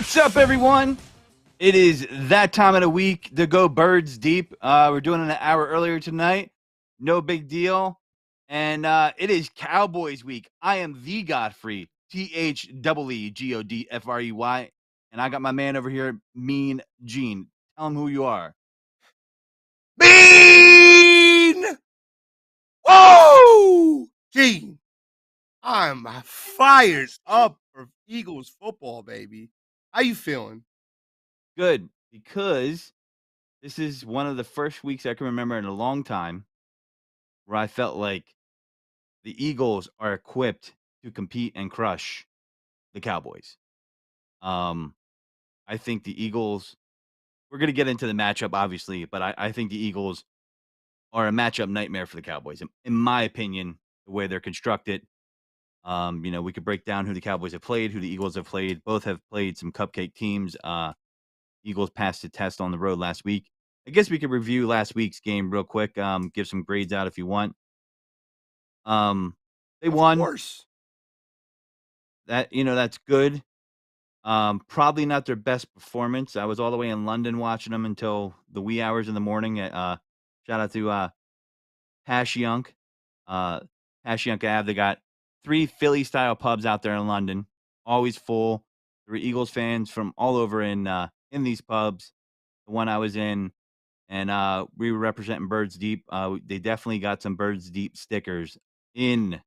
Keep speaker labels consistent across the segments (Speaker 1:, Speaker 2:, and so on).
Speaker 1: What's up, everyone? It is that time of the week to go birds deep. We're doing it an hour earlier tonight. No big deal. And it is Cowboys week. I am the Godfrey, TheGodfrey. And I got my man over here, Mean Gene. Tell him who you are.
Speaker 2: Bean! Whoa! Gene, I'm fired up for Eagles football, baby. How you feeling?
Speaker 1: Good, because this is one of the first weeks I can remember in a long time where I felt like the Eagles are equipped to compete and crush the Cowboys. Um, I think the Eagles, we're going to get into the matchup, obviously, but I think the Eagles are a matchup nightmare for the Cowboys. In my opinion, the way they're constructed, we could break down who the Cowboys have played, who the Eagles have played. Both have played some cupcake teams. Eagles passed the test on the road last week. I guess we could review last week's game real quick. Give some grades out if you want. They
Speaker 2: Of
Speaker 1: won.
Speaker 2: course.
Speaker 1: That's good. Probably not their best performance. I was all the way in London watching them until the wee hours in the morning. Shout out to Passyunk, uh, Passyunk Ave. They got 3 Philly style pubs out there in London, always full. There were Eagles fans from all over in these pubs. The one I was in, and we were representing Birds Deep. They definitely got some Birds Deep stickers in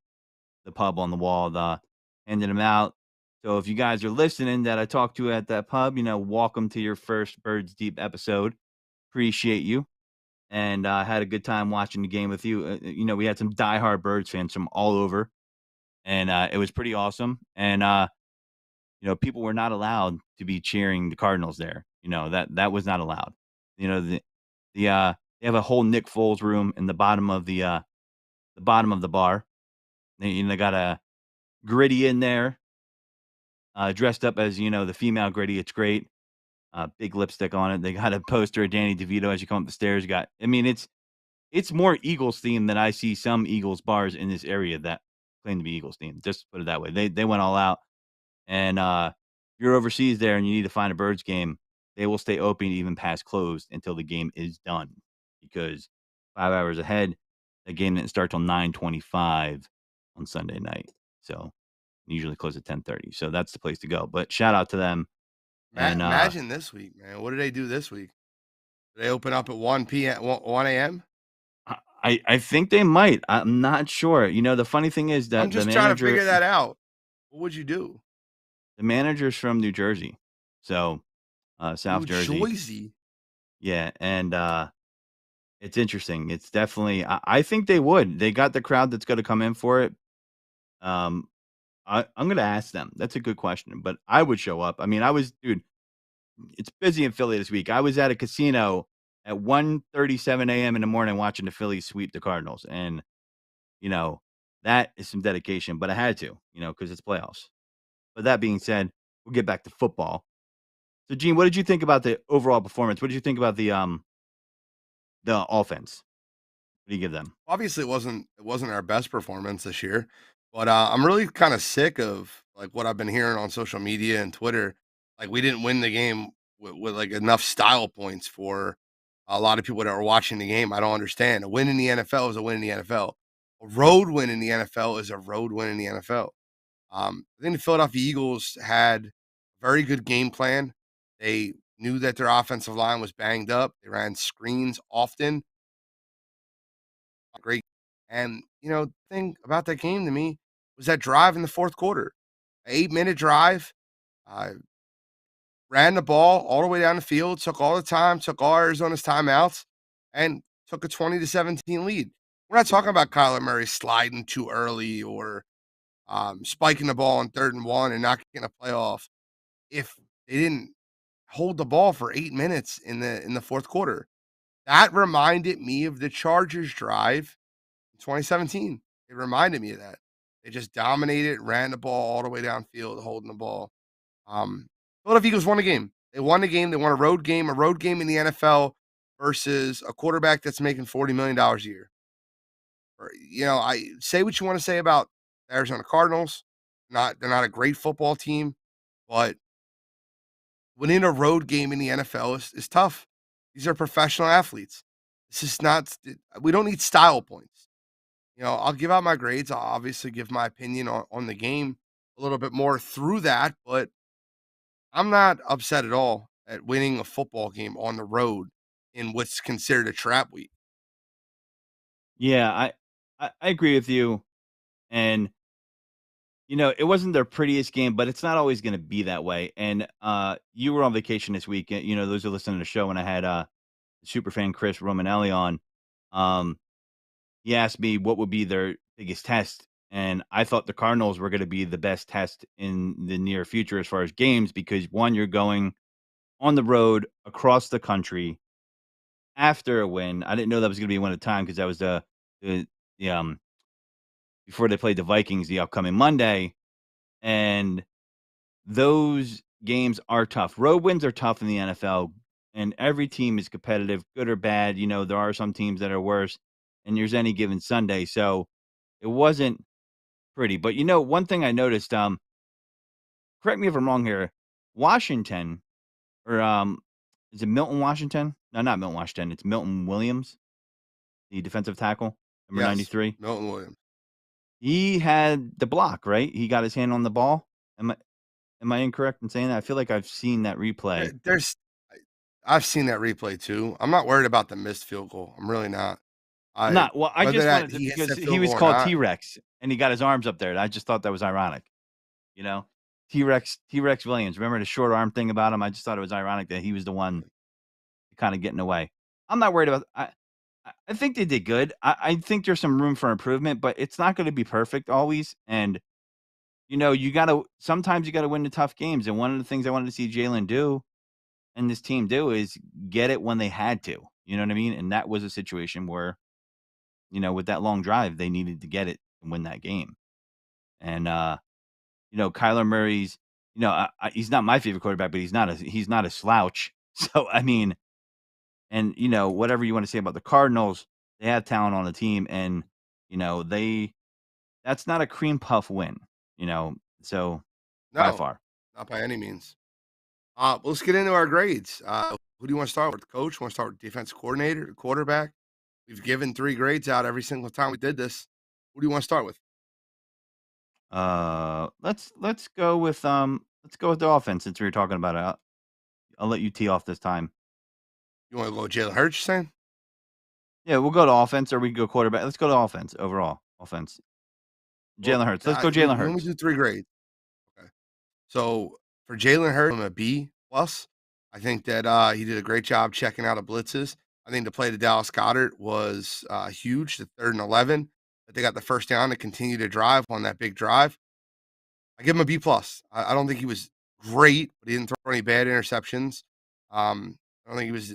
Speaker 1: the pub on the wall, handing them out. So if you guys are listening that I talked to at that pub, welcome to your first Birds Deep episode. Appreciate you. And had a good time watching the game with you. We had some diehard Birds fans from all over, and it was pretty awesome. And people were not allowed to be cheering the Cardinals there. That was not allowed. You know, they have a whole Nick Foles room in the bottom of the bar. They got a Gritty in there, dressed up as, the female Gritty. It's great. Big lipstick on it. They got a poster of Danny DeVito as you come up the stairs. It's more Eagles themed than I see some Eagles bars in this area that claim to be Eagles themed. Just put it that way. They went all out. And if you're overseas there and you need to find a Birds game, they will stay open even past closed until the game is done. Because 5 hours ahead, the game didn't start till 9:25 on Sunday night. So usually close at 10:30. So that's the place to go. But shout out to them. And
Speaker 2: Imagine this week, man. What did they do this week? Did they open up at 1 p.m., 1 a.m.?
Speaker 1: I think they might. I'm not sure. The funny thing is
Speaker 2: I'm
Speaker 1: that
Speaker 2: just trying to figure that out. What would you do?
Speaker 1: the manager's from New Jersey. So South
Speaker 2: New
Speaker 1: Jersey.
Speaker 2: Jersey.
Speaker 1: Yeah, and it's interesting. It's definitely I think they would. They got the crowd that's gonna come in for it. Um I'm gonna ask them. That's a good question. But I would show up. I mean, it's busy in Philly this week. I was at a casino at 1:37 a.m. in the morning watching the Phillies sweep the Cardinals. And, you know, that is some dedication, but I had to, because it's playoffs. But that being said, we'll get back to football. So, Gene, what did you think about the overall performance? What did you think about the offense? What do you give them?
Speaker 2: Obviously, it wasn't our best performance this year, but I'm really kind of sick of like what I've been hearing on social media and Twitter. Like we didn't win the game with like enough style points for a lot of people that are watching the game. I don't understand. A win in the NFL is a win in the NFL. A road win in the NFL is a road win in the NFL. I think the Philadelphia Eagles had a very good game plan. They knew that their offensive line was banged up. They ran screens often. Great. And, the thing about that game to me was that drive in the fourth quarter. An 8-minute drive, uh, ran the ball all the way down the field, took all the time, took all Arizona's timeouts, and took a 20-17 lead. We're not talking about Kyler Murray sliding too early or spiking the ball on 3rd and 1 and not getting a playoff. If they didn't hold the ball for 8 minutes in the fourth quarter, that reminded me of the Chargers drive 2017. It reminded me of that. They just dominated, ran the ball all the way downfield, holding the ball. Philadelphia Eagles won the game. They won the game. They won a road game in the NFL versus a quarterback that's making $40 million a year. I say what you want to say about the Arizona Cardinals. They're not a great football team, but winning a road game in the NFL is tough. These are professional athletes. This is not we don't need style points. I'll give out my grades. I'll obviously give my opinion on the game a little bit more through that, but I'm not upset at all at winning a football game on the road in what's considered a trap week.
Speaker 1: Yeah, I agree with you, and, it wasn't their prettiest game, but it's not always gonna be that way, and, you were on vacation this week, those who listen to the show, when I had, superfan Chris Romanelli on, um, he asked me what would be their biggest test, and I thought the Cardinals were gonna be the best test in the near future as far as games because, 1, you're going on the road across the country after a win. I didn't know that was gonna be a win at the time because that was the the, before they played the Vikings the upcoming Monday, and those games are tough. Road wins are tough in the NFL, and every team is competitive, good or bad. There are some teams that are worse, and there's any given Sunday. So it wasn't pretty. But one thing I noticed, correct me if I'm wrong here, Washington or is it Milton Washington? No, not Milton Washington. It's Milton Williams, the defensive tackle, number
Speaker 2: Yes,
Speaker 1: 93.
Speaker 2: Milton Williams.
Speaker 1: He had the block, right? He got his hand on the ball. Am I incorrect in saying that? I feel like I've seen that replay.
Speaker 2: There's I've seen that replay too. I'm not worried about the missed field goal. I'm really not.
Speaker 1: I'm
Speaker 2: I
Speaker 1: not well, I
Speaker 2: Whether
Speaker 1: just
Speaker 2: that
Speaker 1: wanted to
Speaker 2: he hits
Speaker 1: because
Speaker 2: that
Speaker 1: he
Speaker 2: field
Speaker 1: was
Speaker 2: goal or
Speaker 1: called
Speaker 2: not,
Speaker 1: T-Rex, and he got his arms up there, and I just thought that was ironic, you know? T-Rex Williams. Remember the short arm thing about him? I just thought it was ironic that he was the one kinda getting away. I'm not worried about I think they did good. I think there's some room for improvement, but it's not gonna be perfect always, and, you gotta sometimes you gotta win the tough games, and one of the things I wanted to see Jalen do and this team do is get it when they had to, you know what I mean? And that was a situation where, with that long drive, they needed to get it and win that game. And Kyler Murray's, he's not my favorite quarterback, but he's not a slouch. So I mean, and whatever you want to say about the Cardinals, they have talent on the team, and they that's not a cream puff win, you know. So by
Speaker 2: no,
Speaker 1: far.
Speaker 2: not by any means. Let's get into our grades. Who do you want to start with? Coach? Want to start with defense coordinator, quarterback? We've given 3 grades out every single time we did this. Who do you want to start with?
Speaker 1: Let's go with the offense since we were talking about it. I'll let you tee off this time.
Speaker 2: You want to go with Jalen Hurts, you saying?
Speaker 1: Yeah, we'll go to offense or we can go quarterback. Let's go to offense overall. Offense.
Speaker 2: Well,
Speaker 1: Jalen Hurts. Let's go
Speaker 2: you
Speaker 1: Jalen
Speaker 2: you want me to
Speaker 1: Hurts.
Speaker 2: do 3 grades? Okay. So, for Jalen Hurts, I'm a B plus. I think that, he did a great job checking out of blitzes. I think the play to Dallas Goedert was, huge, the 3rd and 11, that they got the first down to continue to drive on that big drive. I give him a B plus. I don't think he was great, but he didn't throw any bad interceptions. I don't think he was,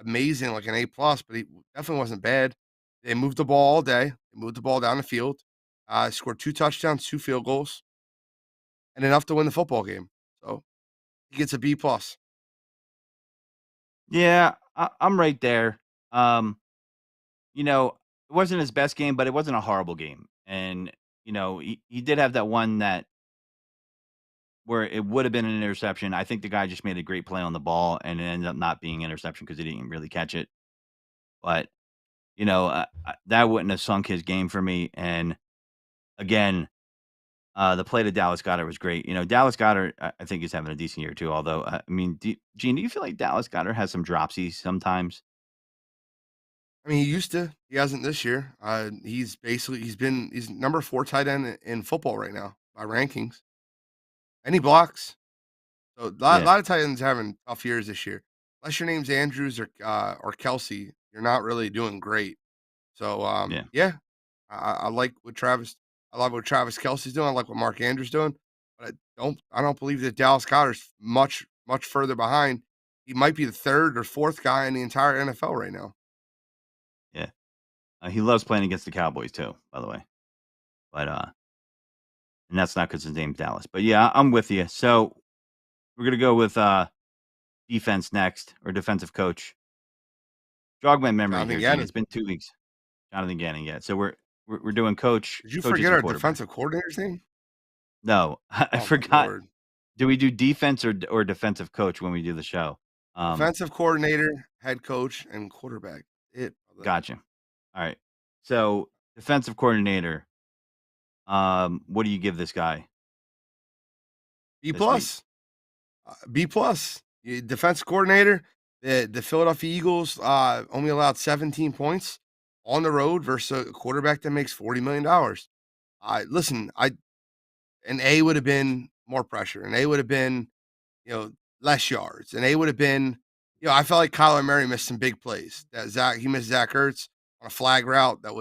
Speaker 2: amazing like an A plus, but he definitely wasn't bad. They moved the ball all day. They moved the ball down the field. Scored 2 touchdowns, 2 field goals, and enough to win the football game. So, he gets a B plus.
Speaker 1: Yeah, I'm right there. Um, it wasn't his best game, but it wasn't a horrible game. And, he did have that one that where it would have been an interception. I think the guy just made a great play on the ball and it ended up not being interception because he didn't really catch it. But, that wouldn't have sunk his game for me. And again, the play to Dallas Goedert was great. Dallas Goedert, I think he's having a decent year too. Although, I mean, Gene, do you feel like Dallas Goedert has some dropsies sometimes?
Speaker 2: I mean, he used to. He hasn't this year. He's number 4 tight end in football right now by rankings, and he blocks. So, a lot
Speaker 1: Yeah,
Speaker 2: lot of tight ends having tough years this year. Unless your name's Andrews or Kelsey, you're not really doing great. So,
Speaker 1: yeah,
Speaker 2: yeah, I like what Travis Kelsey's doing. I like what Mark Andrews doing, but I don't believe that Dallas Goedert's much further behind. He might be the 3rd or 4th guy in the entire NFL right now.
Speaker 1: yeah. He loves playing against the Cowboys too, by the way. But and that's not because his name's Dallas. But yeah, I'm with you. So we're gonna go with defense next or defensive coach. Jog my memory
Speaker 2: Jonathan
Speaker 1: here, Gene. It's
Speaker 2: Gannon.
Speaker 1: been 2 weeks. Jonathan Gannon. Yeah. So we're doing
Speaker 2: Did you
Speaker 1: coaches
Speaker 2: forget
Speaker 1: and
Speaker 2: our
Speaker 1: quarterback.
Speaker 2: defensive coordinator's name?
Speaker 1: No, I
Speaker 2: Oh my
Speaker 1: forgot
Speaker 2: lord.
Speaker 1: do we do defense or defensive coach when we do the show? Um,
Speaker 2: Defensive coordinator, head coach, and quarterback. It, brother.
Speaker 1: gotcha. All right. So defensive coordinator. What do you give this guy
Speaker 2: B
Speaker 1: this week?
Speaker 2: plus. B plus. Defensive coordinator. The Philadelphia Eagles only allowed 17 points on the road versus a quarterback that makes $40 million. I listen. I An A would have been more pressure. An A would have been less yards. And they would have been, I felt like Kyler Murray missed some big plays. He missed Zach Ertz on a flag route that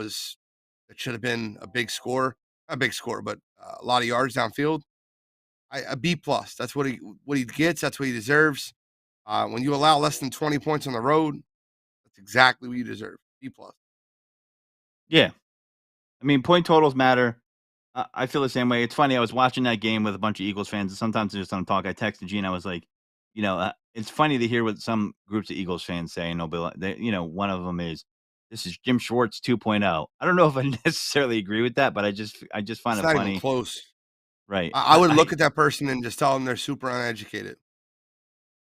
Speaker 2: should have been a big score, not a big score, but a lot of yards downfield. A B plus. That's what he gets. That's what he deserves. When you allow less than 20 points on the road, that's exactly what you deserve. B plus.
Speaker 1: Yeah. I mean, point totals matter. I feel the same way. It's funny. I was watching that game with a bunch of Eagles fans, and sometimes just on talk, I texted Gene. I was like, it's funny to hear what some groups of Eagles fans say. And they'll be like, one of them is, "This is Jim Schwartz 2.0." I don't know if I necessarily agree with that, but I just find
Speaker 2: It's
Speaker 1: it
Speaker 2: not even
Speaker 1: funny.
Speaker 2: close.
Speaker 1: Right.
Speaker 2: I would look at that person and just tell them they're super uneducated.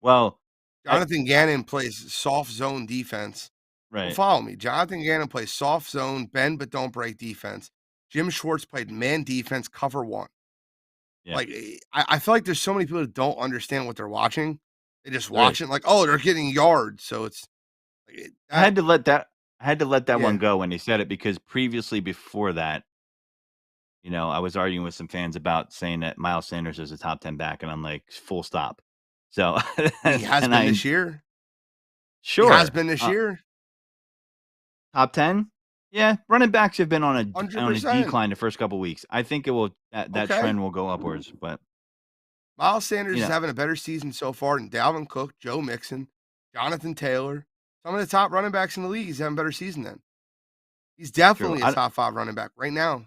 Speaker 1: Well, I,
Speaker 2: Jonathan
Speaker 1: I
Speaker 2: Gannon plays soft zone defense. Don't
Speaker 1: right.
Speaker 2: follow me. Jonathan Gannon plays soft zone, bend but don't break defense. Jim Schwartz played man defense, cover one.
Speaker 1: Yeah.
Speaker 2: Like I feel like there's so many people that don't understand what they're watching. They just
Speaker 1: There
Speaker 2: watch
Speaker 1: is.
Speaker 2: it like, oh, they're getting yards. So it's like
Speaker 1: I
Speaker 2: that.
Speaker 1: had to let that. I had to let that one
Speaker 2: Yeah,
Speaker 1: go when they said it because previously, before that, I was arguing with some fans about saying that Miles Sanders is a top 10 back, and I'm like, full stop. So,
Speaker 2: I mean, he has
Speaker 1: and
Speaker 2: been this year. He has
Speaker 1: sure,
Speaker 2: been this year,
Speaker 1: top 10? Yeah, running backs have been on a
Speaker 2: 100%.
Speaker 1: decline the first couple weeks. I think that
Speaker 2: Okay,
Speaker 1: trend will go upwards, but,
Speaker 2: Miles
Speaker 1: you
Speaker 2: Sanders is
Speaker 1: know,
Speaker 2: having a better season so far than Dalvin Cook, Joe Mixon, Jonathan Taylor. Some of the top running backs in the league. He's having a better season than. He's
Speaker 1: true.
Speaker 2: definitely a top 5 running back right now.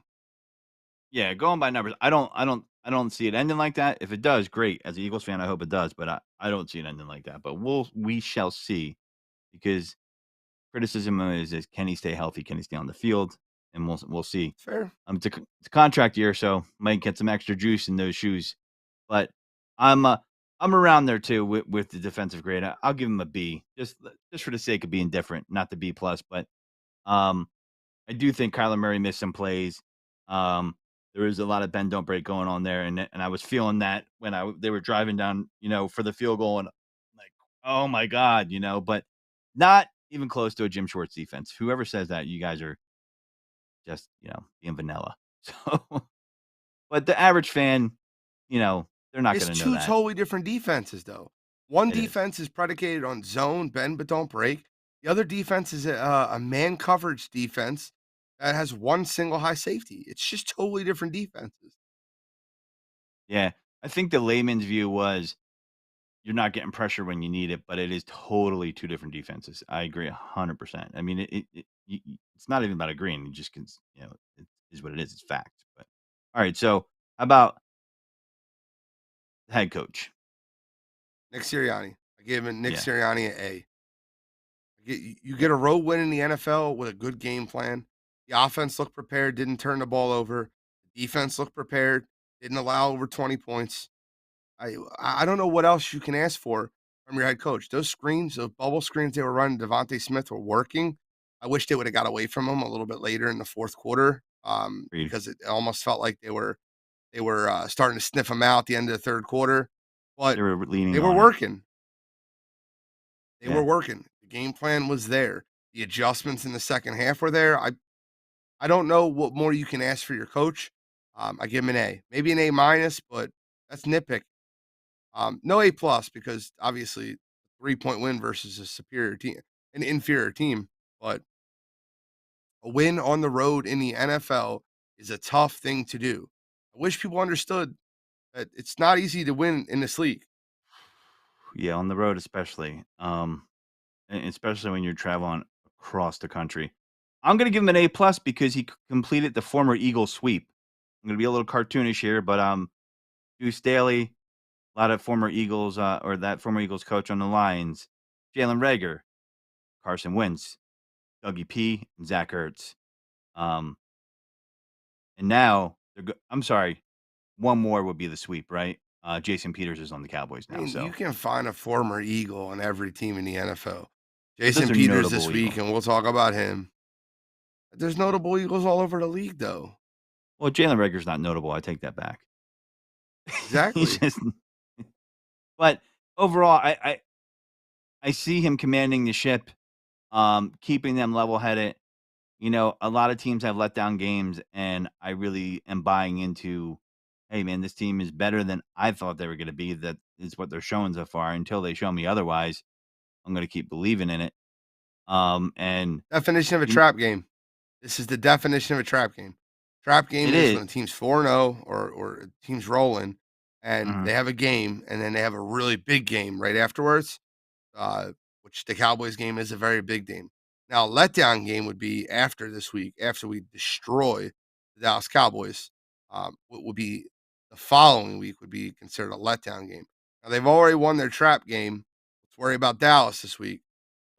Speaker 1: Yeah, going by numbers, I don't see it ending like that. If it does, great. As an Eagles fan, I hope it does, but I don't see it ending like that. But we shall see because criticism is can he stay healthy? Can he stay on the field? And we'll see.
Speaker 2: Fair.
Speaker 1: It's a contract year, so might get some extra juice in those shoes. But I'm uh, I'm around there too with the defensive grade. I'll give him a B, just for the sake of being different, not the B plus. But um, I do think Kyler Murray missed some plays. Um, there was a lot of bend don't break going on there, and I was feeling that when they were driving down, for the field goal, and like, oh my god, but not even close to a Jim Schwartz defense. Whoever says that, you guys are just being vanilla. So, but the average fan, they're not
Speaker 2: It's
Speaker 1: going to know
Speaker 2: 2
Speaker 1: that.
Speaker 2: totally different defenses, though. One
Speaker 1: It is.
Speaker 2: defense is predicated on zone, bend but don't break. The other defense is a man coverage defense that has one single high safety. It's just totally different defenses.
Speaker 1: Yeah, I think the layman's view was you're not getting pressure when you need it, but it is totally 2 different defenses. I agree 100%. I mean, it's not even about agreeing. You just can, it is what it is. It's fact. But all right. So how about head coach?
Speaker 2: Nick Sirianni. I gave him Nick
Speaker 1: Yeah,
Speaker 2: Sirianni an A. You get a road win in the NFL with a good game plan. The offense looked prepared, didn't turn the ball over. The defense looked prepared, didn't allow over 20 points. I don't know what else you can ask for from your head coach. Those screens, those bubble screens they were running, Devontae Smith were working. I wish they would have got away from him a little bit later in the fourth quarter,
Speaker 1: agreed.
Speaker 2: because it almost felt like they were starting to sniff him out at the end of the third quarter. But
Speaker 1: They were
Speaker 2: they
Speaker 1: leaning
Speaker 2: were
Speaker 1: on it.
Speaker 2: working. They were
Speaker 1: Yeah,
Speaker 2: working. The game plan was there. The adjustments in the second half were there. I don't know what more you can ask for your coach. I give him an A, maybe an A minus, but that's nitpick. No A plus because obviously 3-point win versus a superior team, an inferior team. But a win on the road in the NFL is a tough thing to do. I wish people understood that it's not easy to win in this league.
Speaker 1: yeah, on the road especially. Especially when you're traveling across the country. I'm gonna give him an A plus because he completed the former Eagle sweep. I'm gonna be a little cartoonish here, but Deuce Staley, a lot of former Eagles, or that former Eagles coach on the Lions, Jalen Reagor, Carson Wentz, Dougie P, and Zach Ertz. Um, and now I'm sorry, one more would be the sweep, right? Jason Peters is on the Cowboys
Speaker 2: I
Speaker 1: now,
Speaker 2: mean, you
Speaker 1: so
Speaker 2: can find a former Eagle on every team in the NFL.
Speaker 1: but those
Speaker 2: Jason
Speaker 1: are
Speaker 2: Peters
Speaker 1: notable
Speaker 2: this week,
Speaker 1: Eagles.
Speaker 2: and we'll talk about him. There's notable Eagles all over the league, though.
Speaker 1: Well, Jalen Reagor's not notable, I take that back. He's
Speaker 2: Exactly.
Speaker 1: just but overall, I see him commanding the ship, keeping them level-headed. You know, a lot of teams have let down games, and I really am buying into, "Hey, man, this team is better than I thought they were gonna be." That is what they're showing so far. Until they show me otherwise, I'm gonna keep believing in it. And
Speaker 2: Definition of a
Speaker 1: you
Speaker 2: trap game. This is the definition of a trap game. Trap game
Speaker 1: it
Speaker 2: is
Speaker 1: is.
Speaker 2: when a team's 4-0 or a team's rolling and
Speaker 1: Mhm,
Speaker 2: they have a game and then they have a really big game right afterwards, uh, which the Cowboys game is a very big game. Now, a letdown game would be after this week, after we destroy the Dallas Cowboys. What would be the following week would be considered a letdown game. Now, they've already won their trap game. Let's worry about Dallas this week.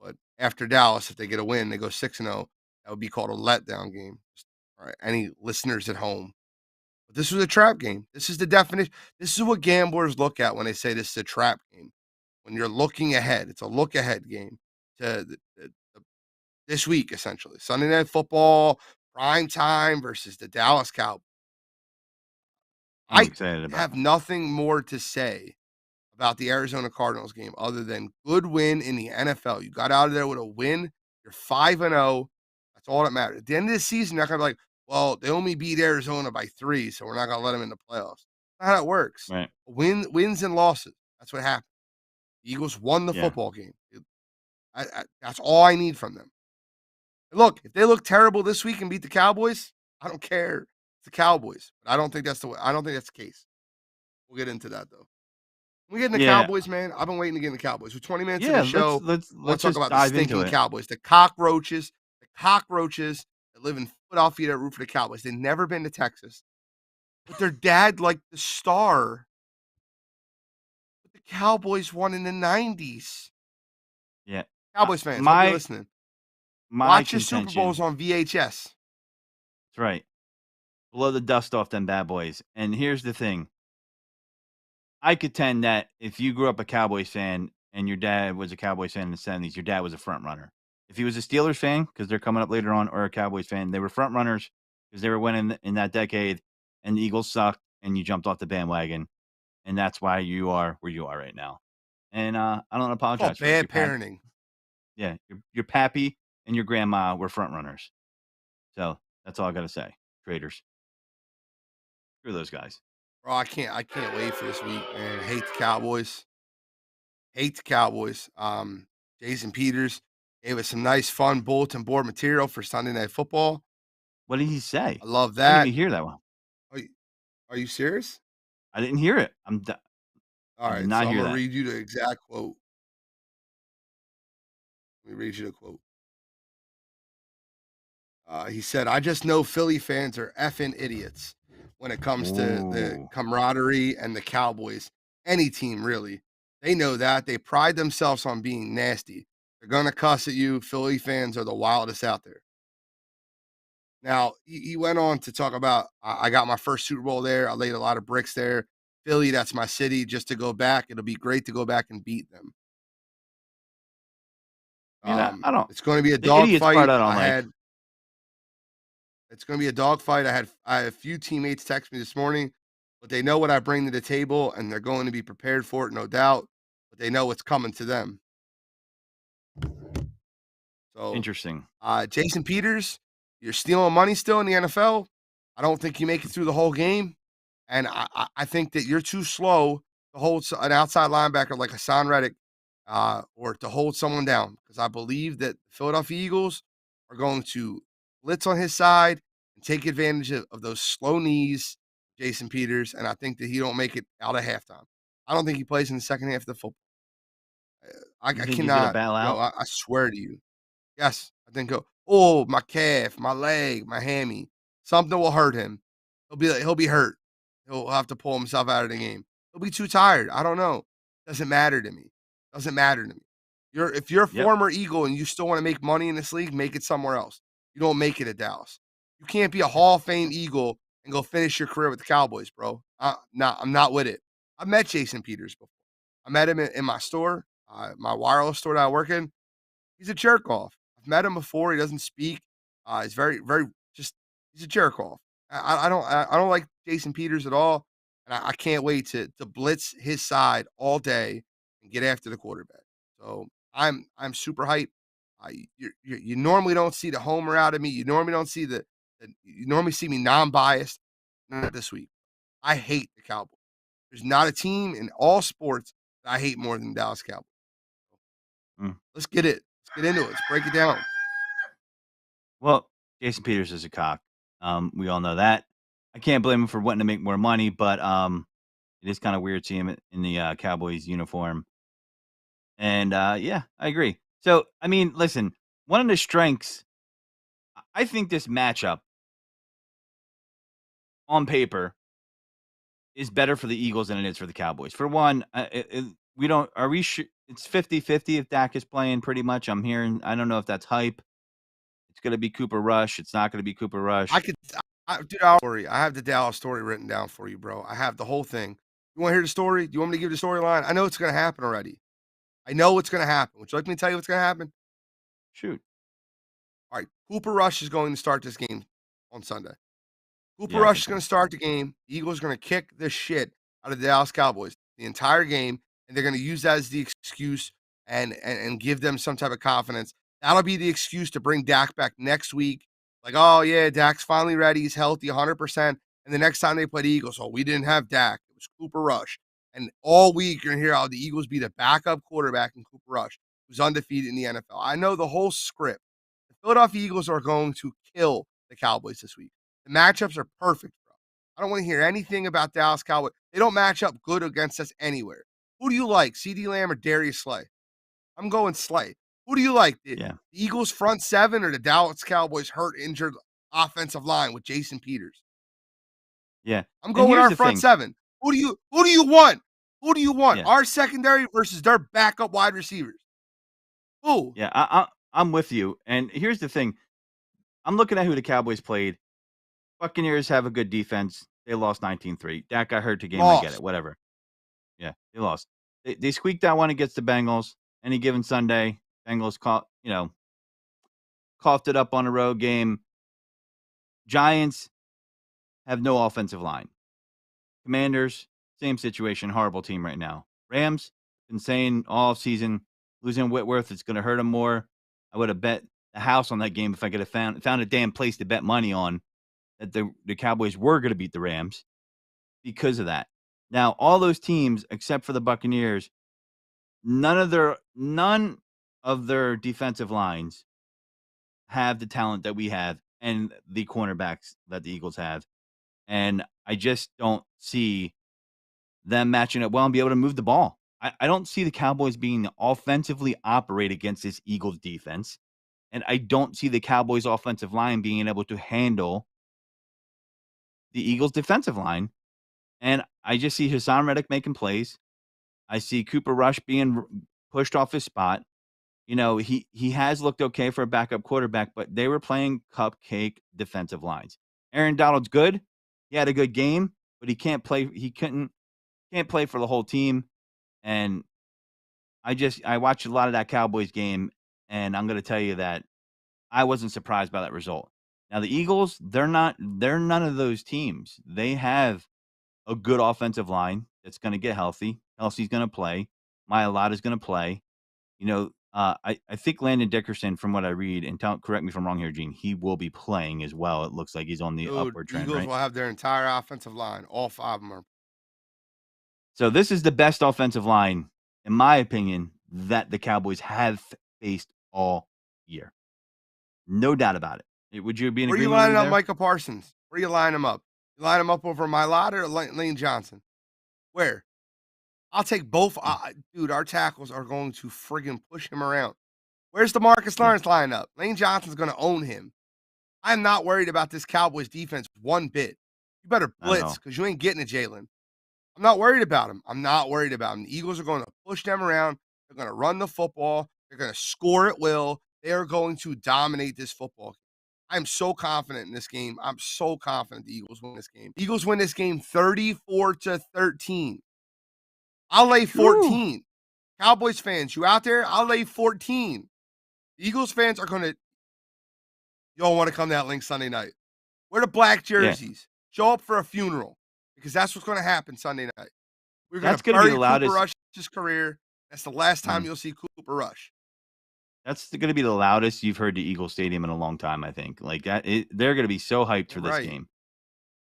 Speaker 2: But after Dallas, if they get a win, they go 6-0. That would be called a letdown game. All right, any listeners at home? But this was a trap game. This is the definition. This is what gamblers look at when they say this is a trap game. When you're looking ahead, it's a look ahead game to this week, essentially. Sunday Night Football, prime time versus the Dallas Cowboys.
Speaker 1: I'm
Speaker 2: I
Speaker 1: excited about
Speaker 2: have nothing more to say about the Arizona Cardinals game other than good win in the NFL. You got out of there with a win. You're 5-0. That's all that matters. At the end of the season, they're not gonna be like, well, they only beat Arizona by 3, so we're not gonna let them in the playoffs. That's not how it works.
Speaker 1: right.
Speaker 2: Wins and losses. That's what happened. The Eagles won the
Speaker 1: Yeah.
Speaker 2: football game. That's all I need from them. Look, if they look terrible this week and beat the Cowboys, I don't care. It's the Cowboys. But I don't think that's the way. I don't think that's the case. We'll get into that though. When we get into
Speaker 1: Yeah.
Speaker 2: Cowboys, man, I've been waiting to get into Cowboys. We're 20 minutes in the
Speaker 1: Yeah, let's
Speaker 2: show.
Speaker 1: let's
Speaker 2: I want
Speaker 1: let's
Speaker 2: to talk
Speaker 1: just
Speaker 2: about the
Speaker 1: dive into
Speaker 2: stinking
Speaker 1: it.
Speaker 2: Cowboys, the cockroaches that live in Philadelphia that root for the Cowboys. They've never been to Texas, but their dad, like the star, but the Cowboys won in the 90s.
Speaker 1: Yeah.
Speaker 2: Cowboys fans, hope you're
Speaker 1: My
Speaker 2: listening.
Speaker 1: my
Speaker 2: Watch your Super
Speaker 1: contention
Speaker 2: Bowls on VHS.
Speaker 1: that's right. Blow the dust off them bad boys. And here's the thing. I contend that if you grew up a Cowboys fan and your dad was a Cowboys fan in the '70s, your dad was a front runner. If he was a Steelers fan, because they're coming up later on, or a Cowboys fan, they were front runners because they were winning in that decade, and the Eagles sucked, and you jumped off the bandwagon, and that's why you are where you are right now. And I don't
Speaker 2: It's
Speaker 1: apologize
Speaker 2: called
Speaker 1: for it.
Speaker 2: bad parenting.
Speaker 1: Your pappy and your grandma were front runners. So that's all I got to say. Traders, screw those guys.
Speaker 2: Bro, I can't wait for this week, man. Hate the Cowboys. Hate the Cowboys. Jason Peters gave us some nice, fun bulletin board material for Sunday Night Football.
Speaker 1: What did he say?
Speaker 2: I love
Speaker 1: I didn't
Speaker 2: that.
Speaker 1: even hear that one.
Speaker 2: Are you serious?
Speaker 1: I didn't hear it.
Speaker 2: All
Speaker 1: I did
Speaker 2: right, so
Speaker 1: not
Speaker 2: I'm
Speaker 1: hear
Speaker 2: gonna
Speaker 1: that.
Speaker 2: read you the exact quote. Let me read you the quote. He said, "I just know Philly fans are effing idiots when it comes to the
Speaker 1: Ooh.
Speaker 2: camaraderie and the Cowboys. Any team, really. They know that. They pride themselves on being nasty. They're gonna cuss at you. Philly fans are the wildest out there." Now, he went on to talk about, I got my first Super Bowl there. I laid a lot of bricks there. Philly, that's my city. Just to go back, it'll be great to go back and beat them.
Speaker 1: I don't
Speaker 2: It's going to be a
Speaker 1: the idiots part
Speaker 2: dogfight.
Speaker 1: I don't like.
Speaker 2: It's going to be a dogfight. I had a few teammates text me this morning, but they know what I bring to the table, and they're going to be prepared for it, no doubt. But they know what's coming to them. So,
Speaker 1: Interesting.
Speaker 2: Jason Peters, you're stealing money still in the NFL. I don't think you make it through the whole game. And I think that you're too slow to hold an outside linebacker like Hassan Reddick, or to hold someone down, because I believe that the Philadelphia Eagles are going to blitz on his side and take advantage of those slow knees, Jason Peters, and I think that he don't make it out of halftime. I don't think he plays in the second half of the football.
Speaker 1: You
Speaker 2: I
Speaker 1: think he's gonna
Speaker 2: cannot,
Speaker 1: bail out?
Speaker 2: I swear to you. Yes, I think go, "Oh, my calf, my leg, my hammy." Something will hurt him. He'll be hurt. He'll have to pull himself out of the game. He'll be too tired. I don't know. Doesn't matter to me. Doesn't matter to me. If you're a
Speaker 1: Yep.
Speaker 2: former Eagle and you still want to make money in this league, make it somewhere else. You don't make it at Dallas. You can't be a Hall of Fame Eagle and go finish your career with the Cowboys, bro. Nah, I'm not with it. I've met Jason Peters before. I met him in my store, my wireless store that I work in. He's a jerk off. I've met him before. He doesn't speak. He's very, very just. He's a jerk off. I don't like Jason Peters at all, and I can't wait to blitz his side all day and get after the quarterback. So I'm super hyped. You normally don't see the homer out of me. You normally don't see you normally see me non-biased. Not this week. I hate the Cowboys. There's not a team in all sports that I hate more than the Dallas Cowboys.
Speaker 1: Mm.
Speaker 2: Let's get it. Let's get into it. Let's break it down.
Speaker 1: Well, Jason Peters is a cock. We all know that. I can't blame him for wanting to make more money, but it is kind of weird seeing him in the Cowboys uniform. And yeah, I agree. So, I mean, listen, one of the strengths, I think this matchup on paper is better for the Eagles than it is for the Cowboys. For one, we don't, are we sure it's 50-50 if Dak is playing pretty much? I'm hearing, I don't know if that's hype. It's going to be Cooper Rush. It's not going to be Cooper
Speaker 2: I
Speaker 1: Rush.
Speaker 2: could, dude, I'll story. I have the Dallas story written down for you, bro. I have the whole thing. You want to hear the story? Do you want me to give the storyline? I know it's going to happen already. I know what's going to happen. Would you like me to tell you what's going to happen?
Speaker 1: Shoot.
Speaker 2: All right. Cooper Rush is going to start this game on Sunday. Cooper
Speaker 1: Yeah, I
Speaker 2: Rush
Speaker 1: can
Speaker 2: is going
Speaker 1: tell.
Speaker 2: to start the game. The Eagles are going to kick the shit out of the Dallas Cowboys the entire game, and they're going to use that as the excuse and give them some type of confidence. That'll be the excuse to bring Dak back next week. Like, oh yeah, Dak's finally ready. He's healthy, 100%. And the next time they play the Eagles, oh, we didn't have Dak. It was Cooper Rush. And all week you're gonna hear how the Eagles beat a backup quarterback in Cooper Rush, who's undefeated in the NFL. I know the whole script. The Philadelphia Eagles are going to kill the Cowboys this week. The matchups are perfect, bro. I don't want to hear anything about Dallas Cowboys. They don't match up good against us anywhere. Who do you like, CeeDee Lamb or Darius Slay? I'm going Slay. Who do you like,
Speaker 1: Yeah.
Speaker 2: the Eagles front seven or the Dallas Cowboys hurt, injured offensive line with Jason Peters?
Speaker 1: Yeah.
Speaker 2: I'm
Speaker 1: And
Speaker 2: going
Speaker 1: here's
Speaker 2: our
Speaker 1: the
Speaker 2: front
Speaker 1: thing.
Speaker 2: seven. Who do you want? Who do you want?
Speaker 1: Yeah.
Speaker 2: Our secondary versus their backup wide receivers? Who?
Speaker 1: Yeah. I'm with you. And here's the thing. I'm looking at who the Cowboys played. Buccaneers have a good defense. They lost 19-3. Dak got hurt the game. I get it.
Speaker 2: Lost.
Speaker 1: Whatever. Yeah. They lost. They squeaked that one against the Bengals. Any given Sunday, Bengals coughed it up on a road game. Giants have no offensive line. Commanders, same situation, horrible team right now. Rams, been saying all season, losing Whitworth, it's gonna hurt them more. I would have bet the house on that game if I could have found a damn place to bet money on that the Cowboys were gonna beat the Rams because of that. Now, all those teams except for the Buccaneers, none of their defensive lines have the talent that we have and the cornerbacks that the Eagles have. And I just don't see them matching up well and be able to move the ball. I don't see the Cowboys being offensively operate against this Eagles defense. And I don't see the Cowboys offensive line being able to handle the Eagles defensive line. And I just see Hassan Reddick making plays. I see Cooper Rush being pushed off his spot. He has looked okay for a backup quarterback, but they were playing cupcake defensive lines. Aaron Donald's good. He had a good game, but he can't play. He can't play for the whole team. And I watched a lot of that Cowboys game, and I'm gonna tell you that I wasn't surprised by that result. Now the Eagles, they're none of those teams. They have a good offensive line that's gonna get healthy. Kelsey's gonna play. Mailata's gonna play. I think Landon Dickerson, from what I read, and correct me if I'm wrong here, Gene, he will be playing as well. It looks like he's on the
Speaker 2: Dude,
Speaker 1: upward
Speaker 2: the
Speaker 1: trend,
Speaker 2: Eagles
Speaker 1: right?
Speaker 2: will have their entire offensive line. All five of them are.
Speaker 1: So this is the best offensive line, in my opinion, that the Cowboys have faced all year. No doubt about it. Would you be in
Speaker 2: Where are you
Speaker 1: agreement with me
Speaker 2: lining up
Speaker 1: there?
Speaker 2: Micah Parsons? Where are you lining him up? You line him up over Mailata or Lane Johnson? Where? I'll take both.
Speaker 1: Mm,
Speaker 2: Dude, our tackles are going to friggin' push him around. Where's the Marcus
Speaker 1: yeah,
Speaker 2: Lawrence lineup? Lane Johnson's going to own him. I'm not worried about this Cowboys defense one bit. You better
Speaker 1: not at
Speaker 2: blitz
Speaker 1: all.
Speaker 2: because you ain't getting a Jalen. I'm not worried about him. I'm not worried about him. The Eagles are going to push them around. They're going to run the football. They're going to score at will. They are going to dominate this football. I'm so confident in this game. I'm so confident the Eagles win this game. Eagles win this game 34-13. I'll lay
Speaker 1: Whew.
Speaker 2: 14. Cowboys fans, you out there? I'll lay 14. Eagles fans are gonna you all want to come to that link Sunday night. Wear the black
Speaker 1: Yeah.
Speaker 2: jerseys. Show up for a funeral because that's what's going to happen Sunday night. We're going
Speaker 1: That's
Speaker 2: to
Speaker 1: gonna be the
Speaker 2: bury Cooper
Speaker 1: loudest.
Speaker 2: Rush's career. That's the last time
Speaker 1: Mhm.
Speaker 2: you'll see Cooper Rush.
Speaker 1: That's gonna be the loudest you've heard the Eagle Stadium in a long time, I think. Like, they're gonna be so hyped
Speaker 2: You're
Speaker 1: for this
Speaker 2: right.
Speaker 1: game,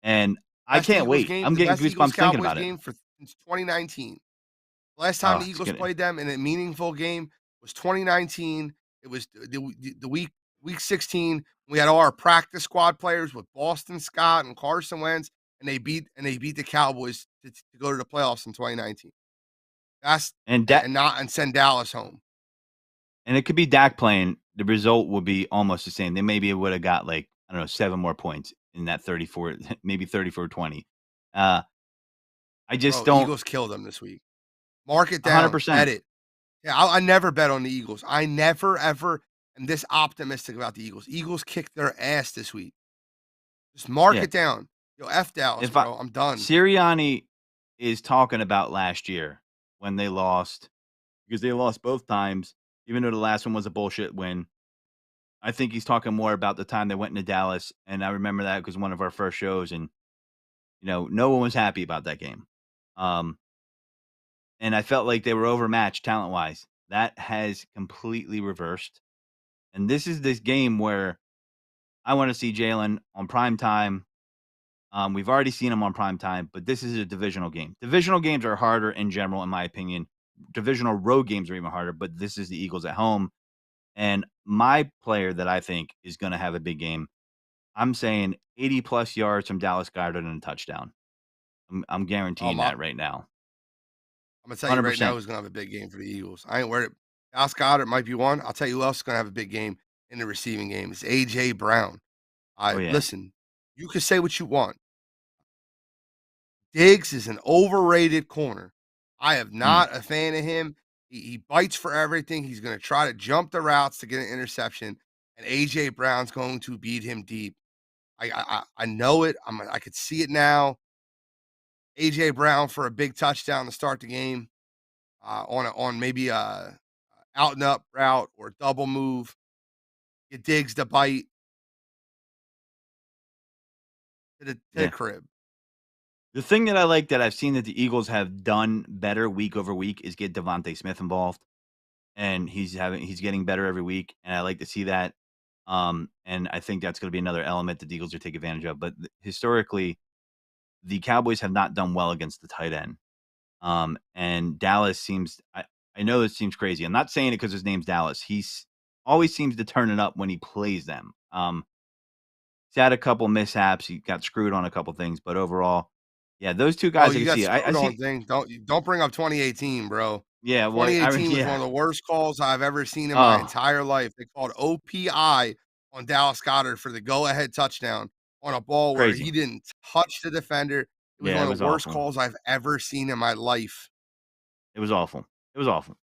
Speaker 1: and I can't wait. I'm
Speaker 2: The
Speaker 1: getting
Speaker 2: best Eagles
Speaker 1: goosebumps thinking
Speaker 2: Cowboys
Speaker 1: about it.
Speaker 2: game for since 2019. Last time
Speaker 1: Oh,
Speaker 2: the
Speaker 1: it's
Speaker 2: Eagles
Speaker 1: gonna
Speaker 2: played them in a meaningful game was 2019. It was the week 16. We had all our practice squad players with Boston Scott and Carson Wentz, and they beat the Cowboys to go to the playoffs in 2019. That's
Speaker 1: and
Speaker 2: and,
Speaker 1: that
Speaker 2: and not and send Dallas home.
Speaker 1: and it could be Dak playing, the result would be almost the same. They maybe would have got, like, I don't know, 7 more points in that 34, maybe 34-20. Uh, I just
Speaker 2: Bro,
Speaker 1: don't
Speaker 2: Eagles killed them this week. Mark it down, bet
Speaker 1: 100%.
Speaker 2: it. Yeah, I never bet on the Eagles. I never ever am this optimistic about the Eagles. Eagles kicked their ass this week. Just mark
Speaker 1: Yeah,
Speaker 2: it down. Yo, F Dallas,
Speaker 1: if I
Speaker 2: bro. I'm done.
Speaker 1: Sirianni is talking about last year when they lost, because they lost both times, even though the last one was a bullshit win. I think he's talking more about the time they went into Dallas, and I remember that because one of our first shows, and, no one was happy about that game. Um, and I felt like they were overmatched talent-wise. That has completely reversed, and this game where I wanna see Jalen on prime time. We've already seen him on prime time, but this is a divisional game. Divisional games are harder in general, in my opinion. Divisional road games are even harder, but this is the Eagles at home, and my player that I think is gonna have a big game, I'm saying 80 plus yards from Dallas Goedert and a touchdown. I'm guaranteeing
Speaker 2: My
Speaker 1: that right now.
Speaker 2: I'm gonna tell you right now
Speaker 1: 100%.
Speaker 2: who's gonna have a big game for the Eagles. I ain't worried. Dallas Goedert might be one. I'll tell you who else is gonna have a big game in the receiving game. It's AJ Brown.
Speaker 1: Oh,
Speaker 2: I
Speaker 1: yeah.
Speaker 2: listen. You can say what you want. Diggs is an overrated corner. I am
Speaker 1: Mm,
Speaker 2: not a fan of him. He bites for everything. He's going to try to jump the routes to get an interception, and AJ Brown's going to beat him deep. I know it. I could see it now. AJ Brown for a big touchdown to start the game on maybe a out and up route or double move. Get Diggs to bite to the
Speaker 1: yeah.
Speaker 2: crib.
Speaker 1: The thing that I like that I've seen that the Eagles have done better week over week is get Devontae Smith involved, and he's getting better every week, and I like to see that. And I think that's gonna be another element that the Eagles will take advantage of. But historically, the Cowboys have not done well against the tight end. And Dallas seems, I know it seems crazy. I'm not saying it because his name's Dallas. He's always seems to turn it up when he plays them. He's had a couple mishaps. He got screwed on a couple things, but overall, yeah, those 2
Speaker 2: Oh,
Speaker 1: guys I
Speaker 2: you
Speaker 1: can
Speaker 2: got
Speaker 1: see. I
Speaker 2: screwed on
Speaker 1: see.
Speaker 2: thing. Don't bring up 2018, bro.
Speaker 1: Yeah, well,
Speaker 2: 2018 was one
Speaker 1: yeah.
Speaker 2: of the worst calls I've ever seen in my
Speaker 1: Oh,
Speaker 2: entire life. They called OPI on Dallas Goedert for the go-ahead touchdown on a ball where
Speaker 1: crazy.
Speaker 2: he didn't touch the defender. It was
Speaker 1: Yeah,
Speaker 2: one
Speaker 1: it
Speaker 2: of
Speaker 1: was
Speaker 2: the worst
Speaker 1: awful.
Speaker 2: calls I've ever seen in my life.
Speaker 1: It was awful. It was awful.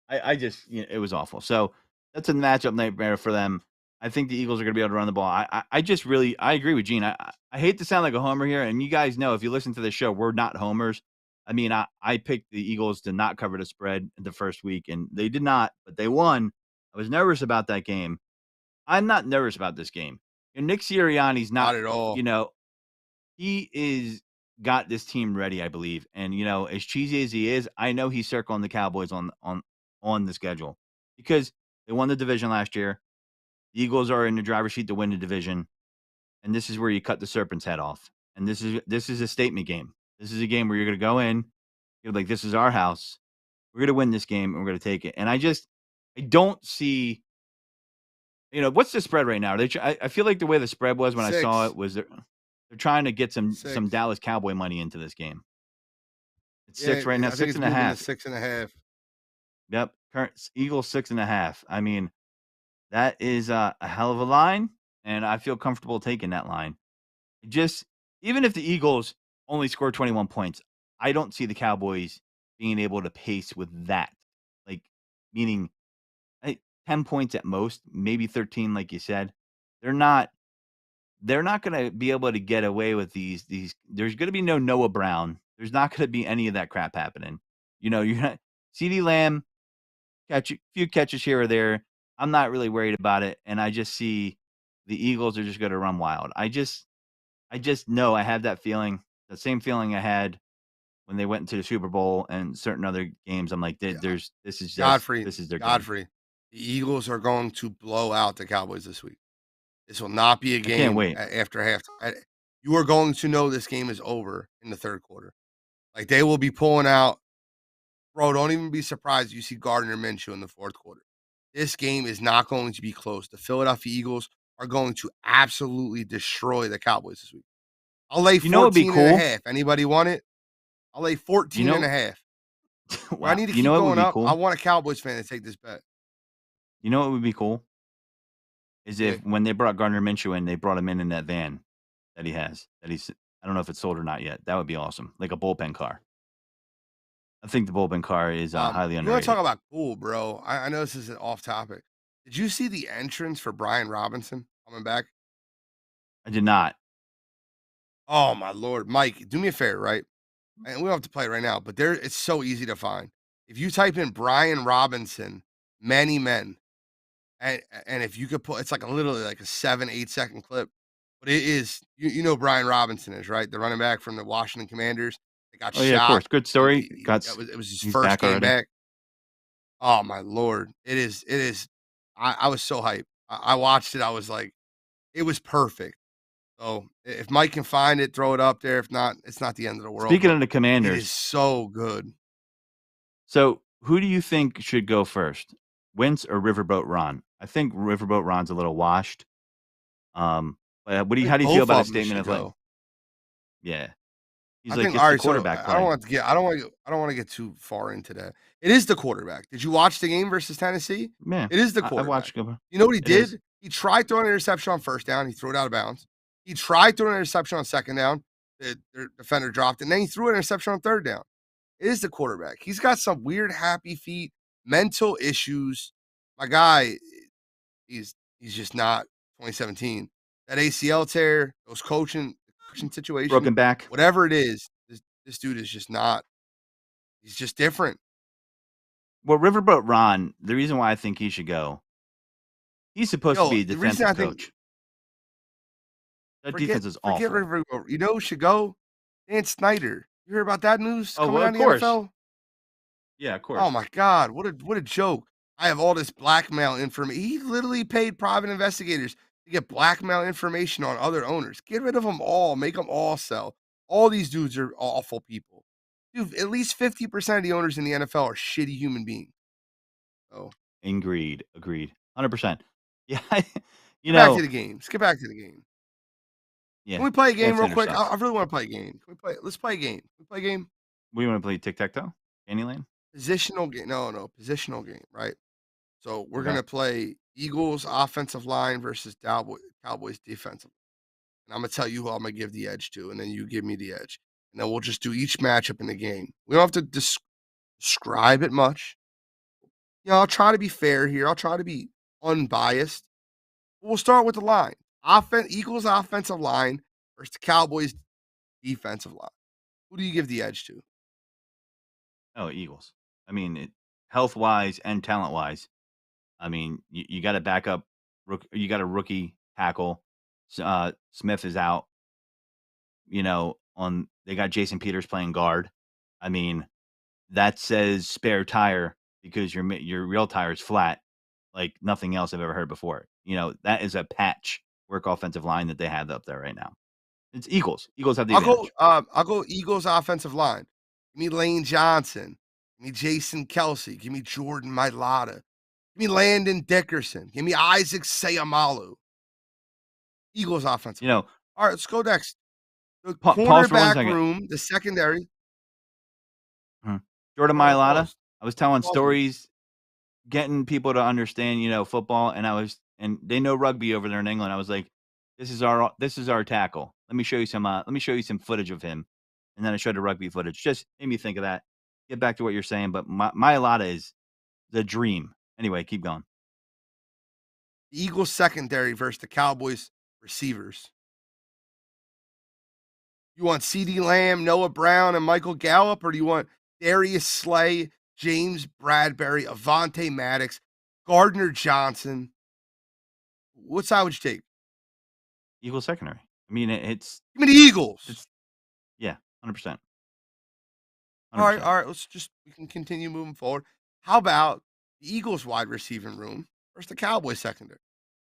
Speaker 1: I just, it was awful. So that's a matchup nightmare for them. I think the Eagles are going to be able to run the ball. I just really, I agree with Gene. I hate to sound like a homer here, and you guys know if you listen to the show, we're not homers. I mean, I picked the Eagles to not cover the spread the first week, and they did not, but they won. I was nervous about that game. I'm not nervous about this game. And Nick Sirianni's not,
Speaker 2: Not at all.
Speaker 1: you know, he is got this team ready, I believe. And as cheesy as he is, I know he's circling the Cowboys on the schedule because they won the division last year. The Eagles are in the driver's seat to win the division, and this is where you cut the serpent's head off. And this is a statement game. This is a game where you're going to go in, you're like, this is our house. We're going to win this game, and we're going to take it. And I don't see. What's the spread right now? I feel like the way the spread was when I saw it
Speaker 2: 6,
Speaker 1: was they're trying to get some
Speaker 2: 6.
Speaker 1: Dallas Cowboy money into this game. It's
Speaker 2: Yeah,
Speaker 1: 6 right now,
Speaker 2: I think
Speaker 1: six
Speaker 2: it's
Speaker 1: and a
Speaker 2: moving to
Speaker 1: half.
Speaker 2: 6.5.
Speaker 1: Yep, current Eagles 6.5. I mean, that is a hell of a line, and I feel comfortable taking that line. Just even if the Eagles only score 21 points, I don't see the Cowboys being able to pace with that. Like, meaning, 10 points at most, maybe 13, like you said. They're not they're not gonna be able to get away with these there's gonna be no Noah Brown. There's not gonna be any of that crap happening. You're not CeeDee Lamb catch a few catches here or there. I'm not really worried about it, and I just see the Eagles are just gonna run wild. I just know I have that feeling, the same feeling I had when they went into the Super Bowl and certain other games. I'm like,
Speaker 2: Yeah, Godfrey,
Speaker 1: this is their game.
Speaker 2: Godfrey, the Eagles are going to blow out the Cowboys this week. This will not be a
Speaker 1: I can't
Speaker 2: game
Speaker 1: wait.
Speaker 2: after half. You are going to know this game is over in the third quarter. Like they will be pulling out. Bro, don't even be surprised you see Gardner Minshew in the fourth quarter. This game is not going to be close. The Philadelphia Eagles are going to absolutely destroy the Cowboys this week. I'll lay
Speaker 1: You know what'd be
Speaker 2: 14 and a
Speaker 1: cool?
Speaker 2: half. Anybody want it? I'll lay
Speaker 1: You
Speaker 2: 14 and a
Speaker 1: know
Speaker 2: half. If I
Speaker 1: wow.
Speaker 2: need to
Speaker 1: You know
Speaker 2: keep
Speaker 1: what would
Speaker 2: going
Speaker 1: be
Speaker 2: up, I
Speaker 1: cool?
Speaker 2: want a Cowboys fan to take this bet.
Speaker 1: You know what would be cool? Is
Speaker 2: Yeah.
Speaker 1: if when they brought Gardner Minshew in, they brought him in that van that he's I don't know if it's sold or not yet. That would be awesome, like a bullpen car. I think the bullpen car is, highly
Speaker 2: You want to talk
Speaker 1: underrated.
Speaker 2: about cool, bro? I know this is an off topic. Did you see the entrance for Brian Robinson coming back?
Speaker 1: I did not.
Speaker 2: Oh my lord, Mike, do me a favor, right? And we don't have to play it right now, but there it's so easy to find. If you type in Brian Robinson, many men, and if you could put it's like a literally like a 7, 8 second clip, but it is you know Brian Robinson is right, the running back from the Washington Commanders. They got
Speaker 1: Oh, yeah, of
Speaker 2: shot.
Speaker 1: course. Good
Speaker 2: And
Speaker 1: story.
Speaker 2: it was his
Speaker 1: He's
Speaker 2: first
Speaker 1: back
Speaker 2: game
Speaker 1: already.
Speaker 2: back. Oh my lord, it is. I was so hyped. I watched it. I was like, it was perfect. So if Mike can find it, throw it up there. If not, it's not the end of the world.
Speaker 1: Speaking
Speaker 2: But
Speaker 1: of the
Speaker 2: it is
Speaker 1: Commanders,
Speaker 2: so good.
Speaker 1: so who do you think should go first? Wentz or Riverboat Ron? I think Riverboat Ron's a little washed. What do
Speaker 2: I
Speaker 1: you
Speaker 2: think
Speaker 1: how do you feel
Speaker 2: both
Speaker 1: about his
Speaker 2: of them
Speaker 1: statement
Speaker 2: should
Speaker 1: of like
Speaker 2: go.
Speaker 1: yeah, he's
Speaker 2: I
Speaker 1: like,
Speaker 2: think
Speaker 1: "It's
Speaker 2: all
Speaker 1: the
Speaker 2: right, so
Speaker 1: quarterback
Speaker 2: I don't
Speaker 1: play."
Speaker 2: want to get I don't want to get too far into that. It is the quarterback. Did you watch the game versus Tennessee?
Speaker 1: Yeah,
Speaker 2: It is the
Speaker 1: I
Speaker 2: quarterback.
Speaker 1: watched Gilbert.
Speaker 2: You know what he
Speaker 1: It is.
Speaker 2: did? He tried throwing an interception on first down. He threw it out of bounds. He tried throwing an interception on second down. The defender dropped, and then he threw an interception on third down. It is the quarterback. He's got some weird happy feet, mental issues. My guy, he's just not 2017. That ACL tear, those coaching situation,
Speaker 1: Broken back.
Speaker 2: whatever it is, this dude is just not. He's just different.
Speaker 1: Well, Riverboat Ron, the reason why I think he should go, he's supposed to
Speaker 2: Yo,
Speaker 1: be a
Speaker 2: the reason I
Speaker 1: defensive
Speaker 2: think
Speaker 1: coach. That defense is
Speaker 2: forget
Speaker 1: awful.
Speaker 2: River. You know who should go? Dan Snyder. You hear about that news
Speaker 1: Oh,
Speaker 2: coming
Speaker 1: well,
Speaker 2: out
Speaker 1: of
Speaker 2: of the
Speaker 1: course.
Speaker 2: NFL?
Speaker 1: Yeah, of
Speaker 2: Oh
Speaker 1: course.
Speaker 2: my God, what a joke. I have all this blackmail information. He literally paid private investigators to get blackmail information on other owners. Get rid of them all, make them all sell. All these dudes are awful people. Dude, at least 50% of the owners in the NFL are shitty human beings. So
Speaker 1: Agreed, agreed. 100%. Yeah, you
Speaker 2: get back to
Speaker 1: know
Speaker 2: the games. Get back to the game. Can
Speaker 1: yeah,
Speaker 2: we play a game
Speaker 1: Fan
Speaker 2: real
Speaker 1: Center
Speaker 2: quick?
Speaker 1: sucks.
Speaker 2: I really want to play a game. Can we play? Let's play a game. Can we play a game?
Speaker 1: We wanna play tic-tac-toe? Candyland?
Speaker 2: Positional game. No, no, positional game, right? So we're
Speaker 1: Okay.
Speaker 2: gonna play Eagles offensive line versus Cowboys defensive. And I'm gonna tell you who I'm gonna give the edge to, and then you give me the edge. And then we'll just do each matchup in the game. We don't have to describe it much. You know, I'll try to be fair here. I'll try to be unbiased. We'll start with the line. Eagles offensive line versus the Cowboys defensive line. Who do you give the edge to?
Speaker 1: Oh, Eagles. I mean, health-wise and talent-wise, I mean, you got a backup you got a rookie tackle. Smith is out, on they got Jason Peters playing guard. I mean, that says spare tire because your real tire is flat, like nothing else I've ever heard before. That is a patch work offensive line that they have up there right now. It's Eagles. Eagles have the advantage.
Speaker 2: I'll go Eagles offensive line. Give me Lane Johnson. Give me Jason Kelsey. Give me Jordan Mailata. Give me Landon Dickerson. Give me Isaac Sayamalu. Eagles offensive
Speaker 1: You
Speaker 2: line.
Speaker 1: know,
Speaker 2: All right, let's go next. The
Speaker 1: pause for one
Speaker 2: cornerback
Speaker 1: second.
Speaker 2: room, the secondary.
Speaker 1: Mhm. Jordan
Speaker 2: All right,
Speaker 1: Mailata,
Speaker 2: pause.
Speaker 1: I was telling
Speaker 2: Pause me.
Speaker 1: stories, getting people to understand, football, and they know rugby over there in England. I was like, "This is our tackle. Let me show you some footage of him." And then I showed the rugby footage. Just made me think of that. Get back to what you're saying, but Mailata is the dream. Anyway, keep going.
Speaker 2: The Eagles secondary versus the Cowboys receivers. You want CeeDee Lamb, Noah Brown, and Michael Gallup, or do you want Darius Slay, James Bradbury, Avonte Maddox, Gardner Johnson. What side would you take?
Speaker 1: Eagles secondary. I mean,
Speaker 2: Give me the Eagles.
Speaker 1: it's yeah, 100%,
Speaker 2: All
Speaker 1: 100%.
Speaker 2: right. We can continue moving forward. How about the Eagles wide receiving room versus the Cowboys secondary?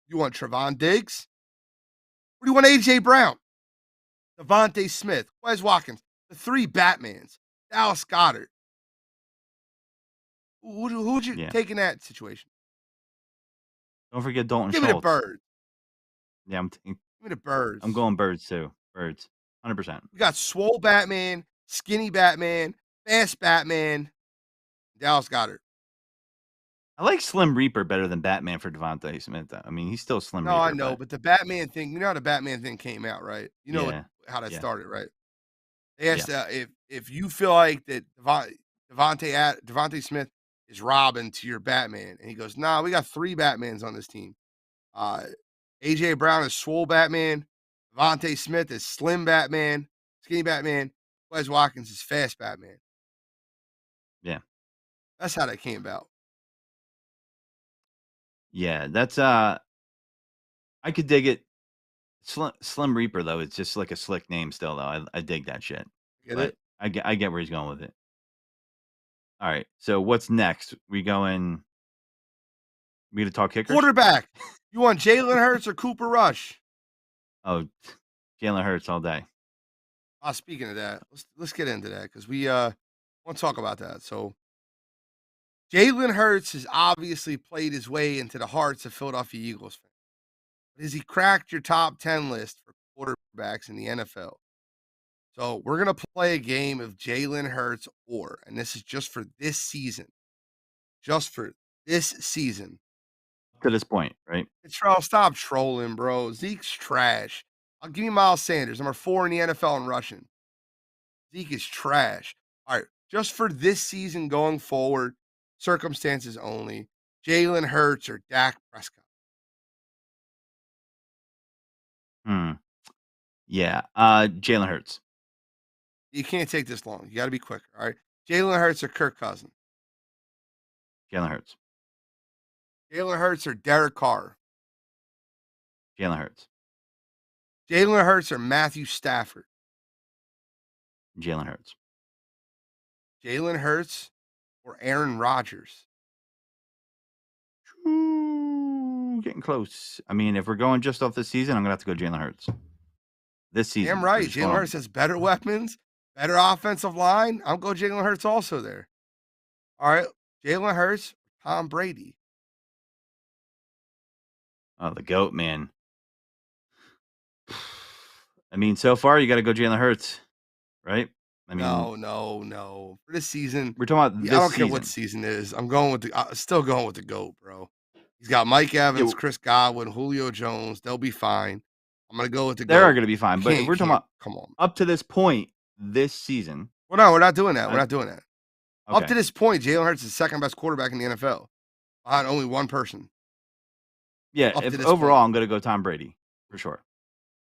Speaker 2: You want Trevon Diggs? Or do you want AJ Brown, Devontae Smith, Wes Watkins, the three Batmans, Dallas Goddard? Who would you
Speaker 1: Yeah.
Speaker 2: take in that situation?
Speaker 1: Don't forget Dalton
Speaker 2: Give me the
Speaker 1: Schultz.
Speaker 2: birds.
Speaker 1: Yeah,
Speaker 2: Give me the
Speaker 1: I'm
Speaker 2: birds.
Speaker 1: going birds too. Birds, 100%.
Speaker 2: We got swole Batman, skinny Batman, fast Batman, Dallas Goddard.
Speaker 1: I like Slim Reaper better than Batman for Devontae Smith, though. I mean, he's still Slim
Speaker 2: No, I
Speaker 1: Reaper,
Speaker 2: know,
Speaker 1: but
Speaker 2: but the Batman thing, you know how the Batman thing came out, right? You know
Speaker 1: yeah,
Speaker 2: how that
Speaker 1: yeah,
Speaker 2: started, right? They asked
Speaker 1: yes,
Speaker 2: if you feel like that Devontae Smith is Robin to your Batman, and he goes, "Nah, we got three Batmans on this team. Uh, AJ Brown is swole Batman, Devontae Smith is slim Batman, skinny Batman, Wes Watkins is fast Batman."
Speaker 1: yeah,
Speaker 2: That's how that came about.
Speaker 1: yeah. That's I could dig it. Slim Reaper though, it's just like a slick name still though. I dig that shit,
Speaker 2: Get
Speaker 1: but
Speaker 2: it?
Speaker 1: I get where he's going with it. All right, so what's next? We to talk kickers?
Speaker 2: Quarterback. You want Jalen Hurts or Cooper Rush?
Speaker 1: Oh, Jalen Hurts all day.
Speaker 2: Speaking of that, let's get into that because we want to talk about that. So Jalen Hurts has obviously played his way into the hearts of Philadelphia Eagles fans. But has he cracked your top 10 list for quarterbacks in the NFL? So we're gonna play a game of Jalen Hurts and this is just for this season. Just for this season.
Speaker 1: To this point, right?
Speaker 2: Terrell, stop trolling, bro. Zeke's trash. I'll give you Miles Sanders, number 4 in the NFL in rushing. Zeke is trash. All right, just for this season going forward, circumstances only. Jalen Hurts or Dak Prescott.
Speaker 1: Hmm. Yeah. Jalen Hurts.
Speaker 2: You can't take this long. You got to be quicker. All right, Jalen Hurts or Kirk Cousins.
Speaker 1: Jalen Hurts.
Speaker 2: Jalen Hurts or Derek Carr.
Speaker 1: Jalen Hurts.
Speaker 2: Jalen Hurts or Matthew Stafford.
Speaker 1: Jalen Hurts.
Speaker 2: Jalen Hurts or Aaron Rodgers.
Speaker 1: Ooh, getting close. I mean, if we're going just off this season, I'm gonna have to go Jalen Hurts. This
Speaker 2: Damn
Speaker 1: season, we're
Speaker 2: right.
Speaker 1: just
Speaker 2: Jalen
Speaker 1: going
Speaker 2: Hurts has better weapons, better offensive line. I'll go Jalen Hurts also there. All right, Jalen Hurts, Tom Brady.
Speaker 1: oh, the goat, man. I mean, so far you got to go Jalen Hurts, right? I mean,
Speaker 2: No, no, no. For this season,
Speaker 1: we're talking about
Speaker 2: yeah, I
Speaker 1: this
Speaker 2: don't care what
Speaker 1: season.
Speaker 2: season it is. I'm going with the still going with the GOAT, bro. He's got Mike Evans,
Speaker 1: Yeah,
Speaker 2: Chris Godwin, Julio Jones. They'll be fine. I'm gonna go with the
Speaker 1: they are
Speaker 2: GOAT.
Speaker 1: going to be
Speaker 2: You
Speaker 1: fine, but if
Speaker 2: can't
Speaker 1: we're talking
Speaker 2: can't
Speaker 1: about
Speaker 2: come on.
Speaker 1: up to this point this season,
Speaker 2: Well, no, we're not doing that. We're
Speaker 1: I,
Speaker 2: not doing that. Up to
Speaker 1: okay,
Speaker 2: this point, Jalen Hurts is the second best quarterback in the NFL behind only one person.
Speaker 1: yeah.
Speaker 2: Up to
Speaker 1: If
Speaker 2: this point.
Speaker 1: overall, I'm going to go Tom Brady for sure.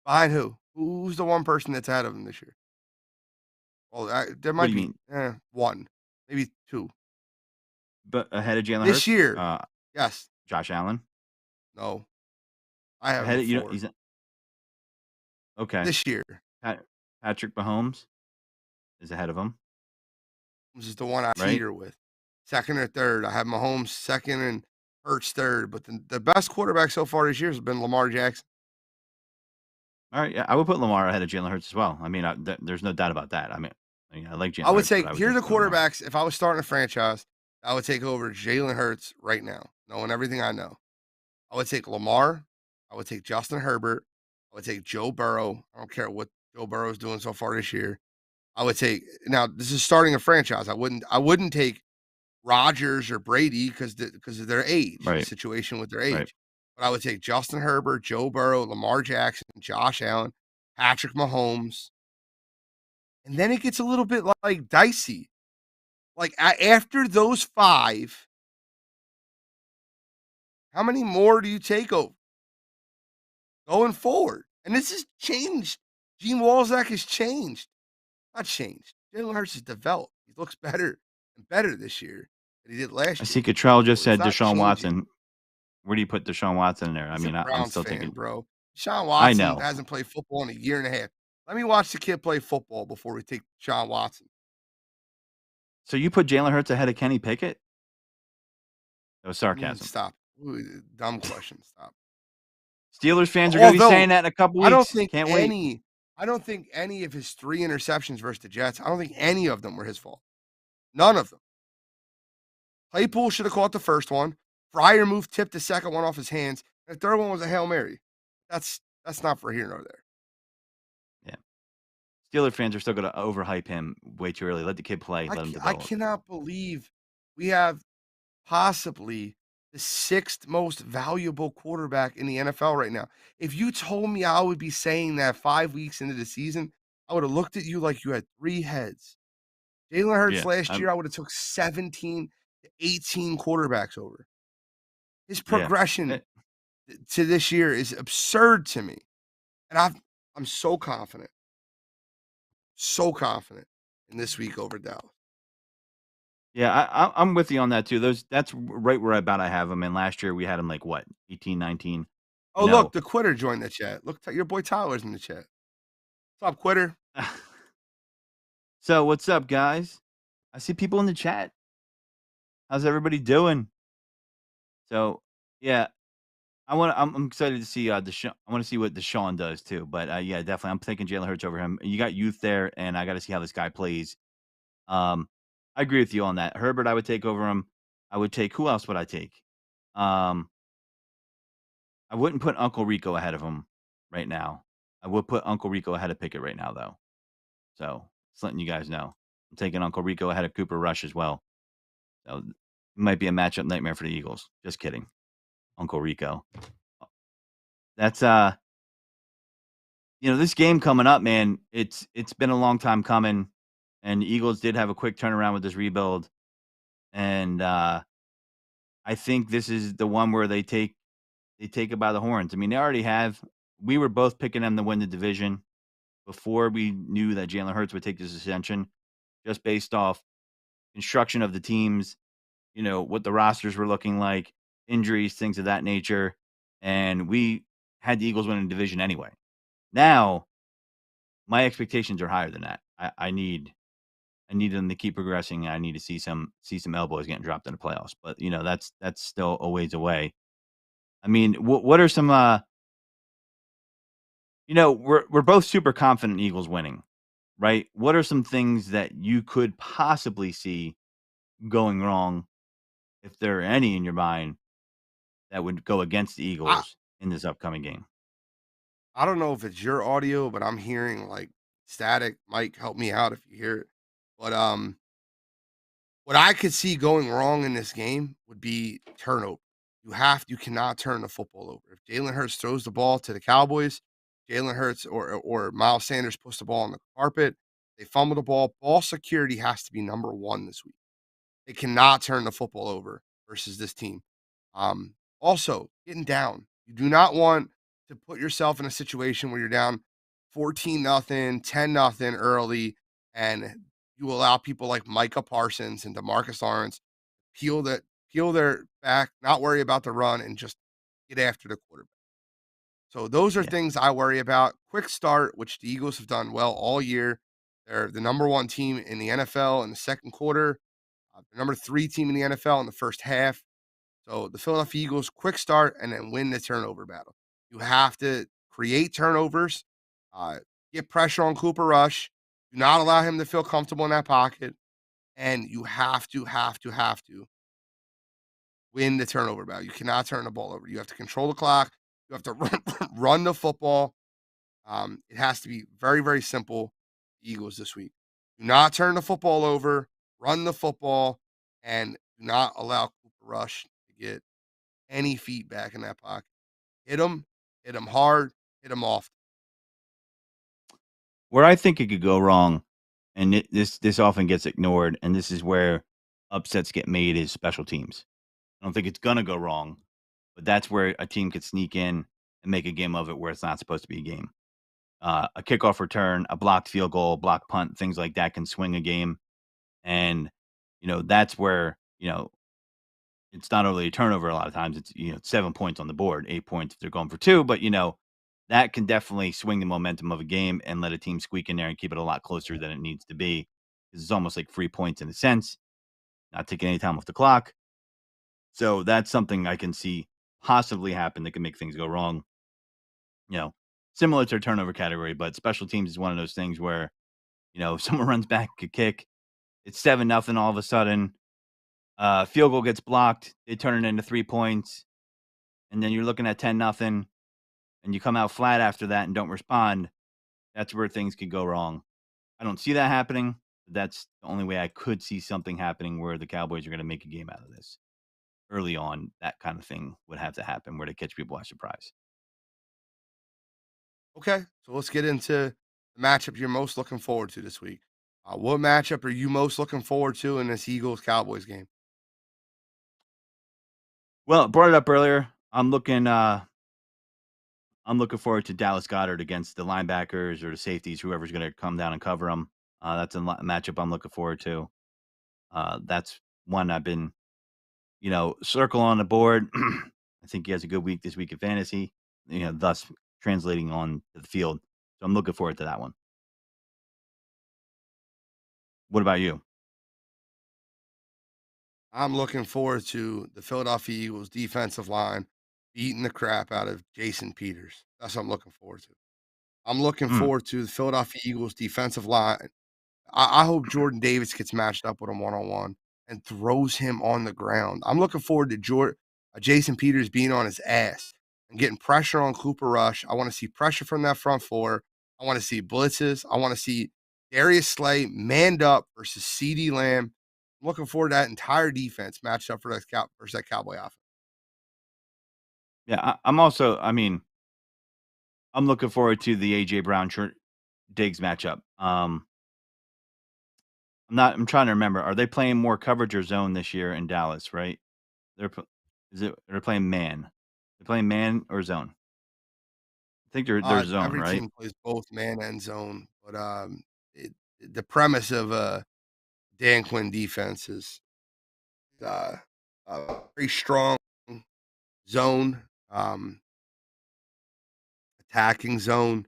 Speaker 2: Behind who? Who's the one person that's ahead of him this year? Well, there
Speaker 1: What
Speaker 2: might
Speaker 1: do you
Speaker 2: be
Speaker 1: mean?
Speaker 2: one, maybe two.
Speaker 1: But ahead of Jalen
Speaker 2: This
Speaker 1: Hurts,
Speaker 2: year, yes.
Speaker 1: Josh Allen.
Speaker 2: No, I have him
Speaker 1: Ahead
Speaker 2: at
Speaker 1: of you know
Speaker 2: 4.
Speaker 1: he's okay.
Speaker 2: This year,
Speaker 1: Pat, Patrick Mahomes is ahead of him,
Speaker 2: this is the one I
Speaker 1: right?
Speaker 2: teeter with. Second or third. I have Mahomes second and Hurts third, but the best quarterback so far this year has been Lamar Jackson.
Speaker 1: All right, yeah, I would put Lamar ahead of Jalen Hurts as well. I mean, there's no doubt about that. I like
Speaker 2: I
Speaker 1: Jalen
Speaker 2: would
Speaker 1: Hurts,
Speaker 2: say
Speaker 1: but I would
Speaker 2: here are the
Speaker 1: definitely go Lamar.
Speaker 2: quarterbacks. If I was starting a franchise, I would take over Jalen Hurts right now, knowing everything I know. I would take Lamar. I would take Justin Herbert. I would take Joe Burrow. I don't care what Joe Burrow is doing so far this year. I would take now. This is starting a franchise. I wouldn't take Rodgers or Brady because of their age, the
Speaker 1: Right,
Speaker 2: situation with their
Speaker 1: right.
Speaker 2: age. But I would take Justin Herbert, Joe Burrow, Lamar Jackson, Josh Allen, Patrick Mahomes, and then it gets a little bit like dicey. Like after those 5, how many more do you take over going forward? And this has changed. Gene Walzak has changed. Not changed. Jalen Hurts has developed. He looks better and better this year than he did
Speaker 1: I
Speaker 2: last
Speaker 1: see
Speaker 2: year.
Speaker 1: Cottrell just
Speaker 2: So it's
Speaker 1: said
Speaker 2: not
Speaker 1: Deshaun
Speaker 2: changing.
Speaker 1: Watson. Where do you put Deshaun Watson in there? I
Speaker 2: He's a
Speaker 1: mean, I'm
Speaker 2: Browns
Speaker 1: still
Speaker 2: fan,
Speaker 1: thinking
Speaker 2: bro. Deshaun
Speaker 1: I
Speaker 2: Watson
Speaker 1: know.
Speaker 2: hasn't played football in a year and a half. Let me watch the kid play football before we take Deshaun Watson.
Speaker 1: So you put Jalen Hurts ahead of Kenny Pickett? That was sarcasm.
Speaker 2: Stop. Ooh, dumb question. Stop.
Speaker 1: Steelers fans are gonna be saying
Speaker 2: Although
Speaker 1: that in a couple
Speaker 2: I don't
Speaker 1: weeks.
Speaker 2: think
Speaker 1: Can't wait.
Speaker 2: any I don't think any of his 3 interceptions versus the Jets, I don't think any of them were his fault. None of them. Claypool should have caught the first one. Fryer move tipped the second one off his hands. The third one was a Hail Mary. That's not for here nor there.
Speaker 1: Yeah. Steelers fans are still gonna overhype him way too early. Let the kid play, let him
Speaker 2: I
Speaker 1: develop.
Speaker 2: cannot believe we have possibly the 6th most valuable quarterback in the NFL right now. If you told me I would be saying that 5 weeks into the season, I would have looked at you like you had 3 heads. Jalen Hurts
Speaker 1: Yeah.
Speaker 2: last year, I would have took 17 to 18 quarterbacks over. His
Speaker 1: Yeah.
Speaker 2: progression
Speaker 1: Eh,
Speaker 2: to this year is absurd to me. And I'm so confident in this week over Dallas.
Speaker 1: yeah, I'm with you on that too. That's right where about I have him, and last year we had him like what, 18, 19. You
Speaker 2: Oh, look,
Speaker 1: know?
Speaker 2: the quitter joined the chat. Look, your boy Tyler's in the chat. What's up, quitter?
Speaker 1: So what's up, guys? I see people in the chat. How's everybody doing? So yeah, I'm excited to see Deshaun. I want to see what Deshaun does too. But yeah, definitely, I'm thinking Jalen Hurts over him. You got youth there, and I got to see how this guy plays. Um, I agree with you on that. Herbert, I would take over him. I would take who else would I take? Um, I wouldn't put Uncle Rico ahead of him right now. I would put Uncle Rico ahead of Pickett right now, though. So just letting you guys know, I'm taking Uncle Rico ahead of Cooper Rush as well. So it might be a matchup nightmare for the Eagles. Just kidding, Uncle Rico. That's this game coming up, man. It's been a long time coming, and the Eagles did have a quick turnaround with this rebuild, and I think this is the one where they take it by the horns. I mean, they already have. We were both picking them to win the division before we knew that Jalen Hurts would take this ascension, just based off construction of the teams, what the rosters were looking like, injuries, things of that nature, and we had the Eagles winning the division anyway. Now, my expectations are higher than that. I need them to keep progressing. I need to see some elbows getting dropped in the playoffs, but that's still a ways away. I mean, what are some we're both super confident in Eagles winning, right? What are some things that you could possibly see going wrong, if there are any in your mind, that would go against the
Speaker 2: I
Speaker 1: Eagles in this upcoming game?
Speaker 2: I don't know if it's your audio, but I'm hearing like static. Mike, help me out if you hear it. But what I could see going wrong in this game would be turnover. You cannot turn the football over. If Jalen Hurts throws the ball to the Cowboys, Jalen Hurts or Miles Sanders puts the ball on the carpet, they fumble the ball. Ball security has to be number one this week. They cannot turn the football over versus this team. Also, getting down. You do not want to put yourself in a situation where you're down 14 nothing, 10 nothing early, and you allow people like Micah Parsons and Demarcus Lawrence peel that peel their back, not worry about the run, and just get after the quarterback. So those are
Speaker 1: Yeah.
Speaker 2: things I worry about. Quick start, which the Eagles have done well all year. They're the number one team in the NFL in the second quarter. The number 3 team in the NFL in the first half. So the Philadelphia Eagles, quick start and then win the turnover battle. You have to create turnovers, uh, get pressure on Cooper Rush. Do not allow him to feel comfortable in that pocket. And you have to win the turnover battle. You cannot turn the ball over. You have to control the clock. You have to run the football. It has to be very, very simple. Eagles this week. Do not turn the football over, run the football, and do not allow Cooper Rush to get any feedback in that pocket. Hit him hard, hit him off.
Speaker 1: Where I think it could go wrong, and this often gets ignored, and this is where upsets get made, is special teams. I don't think it's gonna go wrong, but that's where a team could sneak in and make a game of it where it's not supposed to be a game. A kickoff return, a blocked field goal, blocked punt, things like that can swing a game. And, that's where, it's not only a turnover a lot of times, it's, 7 points on the board, 8 points if they're going for 2, but, that can definitely swing the momentum of a game and let a team squeak in there and keep it a lot closer than it needs to be. 'Cause it's almost like free points in a sense, not taking any time off the clock. So that's something I can see possibly happen that can make things go wrong, you know, similar to a turnover category, but special teams is one of those things where, if someone runs back a kick, it's 7-0 all of a sudden, field goal gets blocked, they turn it into 3 points, and then you're looking at 10-0, and you come out flat after that and don't respond. That's where things could go wrong. I don't see that happening. That's the only way I could see something happening where the Cowboys are gonna make a game out of this. Early on, that kind of thing would have to happen where they catch people by surprise.
Speaker 2: Okay, so let's get into the matchup you're most looking forward to this week. What matchup are you most looking forward to in this Eagles Cowboys game?
Speaker 1: Well, brought it up earlier. I'm looking forward to Dallas Goddard against the linebackers or the safeties, whoever's gonna come down and cover him. That's a matchup I'm looking forward to. That's one I've been, circle on the board. I think he has a good week this week in fantasy, thus translating on to the field. So I'm looking forward to that one. What about you?
Speaker 2: I'm looking forward to the Philadelphia Eagles defensive line beating the crap out of Jason Peters. That's what I'm looking forward to. I'm looking
Speaker 1: Mm,
Speaker 2: forward to the Philadelphia Eagles defensive line. I hope Jordan Davis gets matched up with him one on one and throws him on the ground. I'm looking forward to Jason Peters being on his ass and getting pressure on Cooper Rush. I want to see pressure from that front four. I want to see blitzes. I want to see Darius Slay manned up versus CD Lamb. I'm looking forward to that entire defense matched up for versus that Cowboy offense.
Speaker 1: yeah, I'm also. I mean, I'm looking forward to the AJ Brown Diggs matchup. I'm trying to remember. Are they playing more coverage or zone this year in Dallas? Right? They're pl- they're playing man. They're playing man or zone. I think they're zone,
Speaker 2: Every
Speaker 1: right?
Speaker 2: team plays both man and zone, but it, the premise of Dan Quinn defense is uh, very strong zone, attacking zone,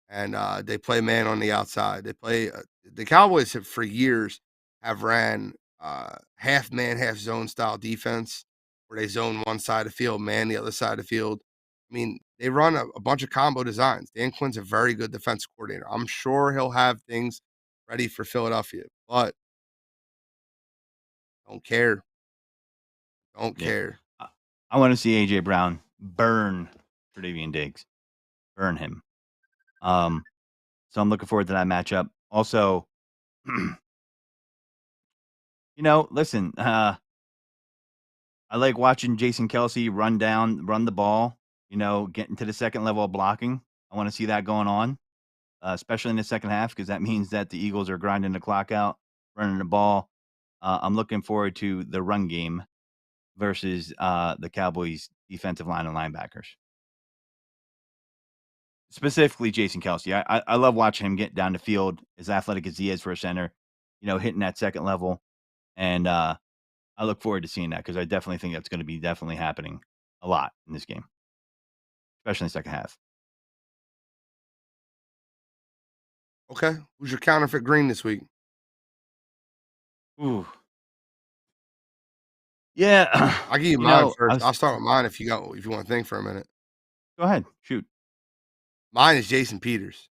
Speaker 2: and they play man on the outside. They play the Cowboys have for years have ran half man, half zone style defense where they zone one side of the field, man the other side of the field. I mean, they run a bunch of combo designs. Dan Quinn's a very good defense coordinator. I'm sure he'll have things ready for Philadelphia, but don't care. Don't
Speaker 1: Yeah.
Speaker 2: care.
Speaker 1: I want to see AJ Brown burn Tre'Davious Diggs, burn him. Um, so I'm looking forward to that matchup. Also, listen, I like watching Jason Kelsey run the ball, get into the second level of blocking. I want to see that going on, especially in the second half, because that means that the Eagles are grinding the clock out, running the ball. I'm looking forward to the run game versus the Cowboys' defensive line and linebackers. Specifically, Jason Kelsey. I love watching him get down the field, as athletic as he is for a center, hitting that second level, and, I look forward to seeing that because I definitely think that's gonna be definitely happening a lot in this game, especially in the second half.
Speaker 2: Okay. Who's your counterfeit green this week?
Speaker 1: Ooh. Yeah,
Speaker 2: I'll give you mine
Speaker 1: I
Speaker 2: first.
Speaker 1: was
Speaker 2: I'll start with mine if you want to think for a minute.
Speaker 1: go ahead, shoot.
Speaker 2: Mine is Jason Peters.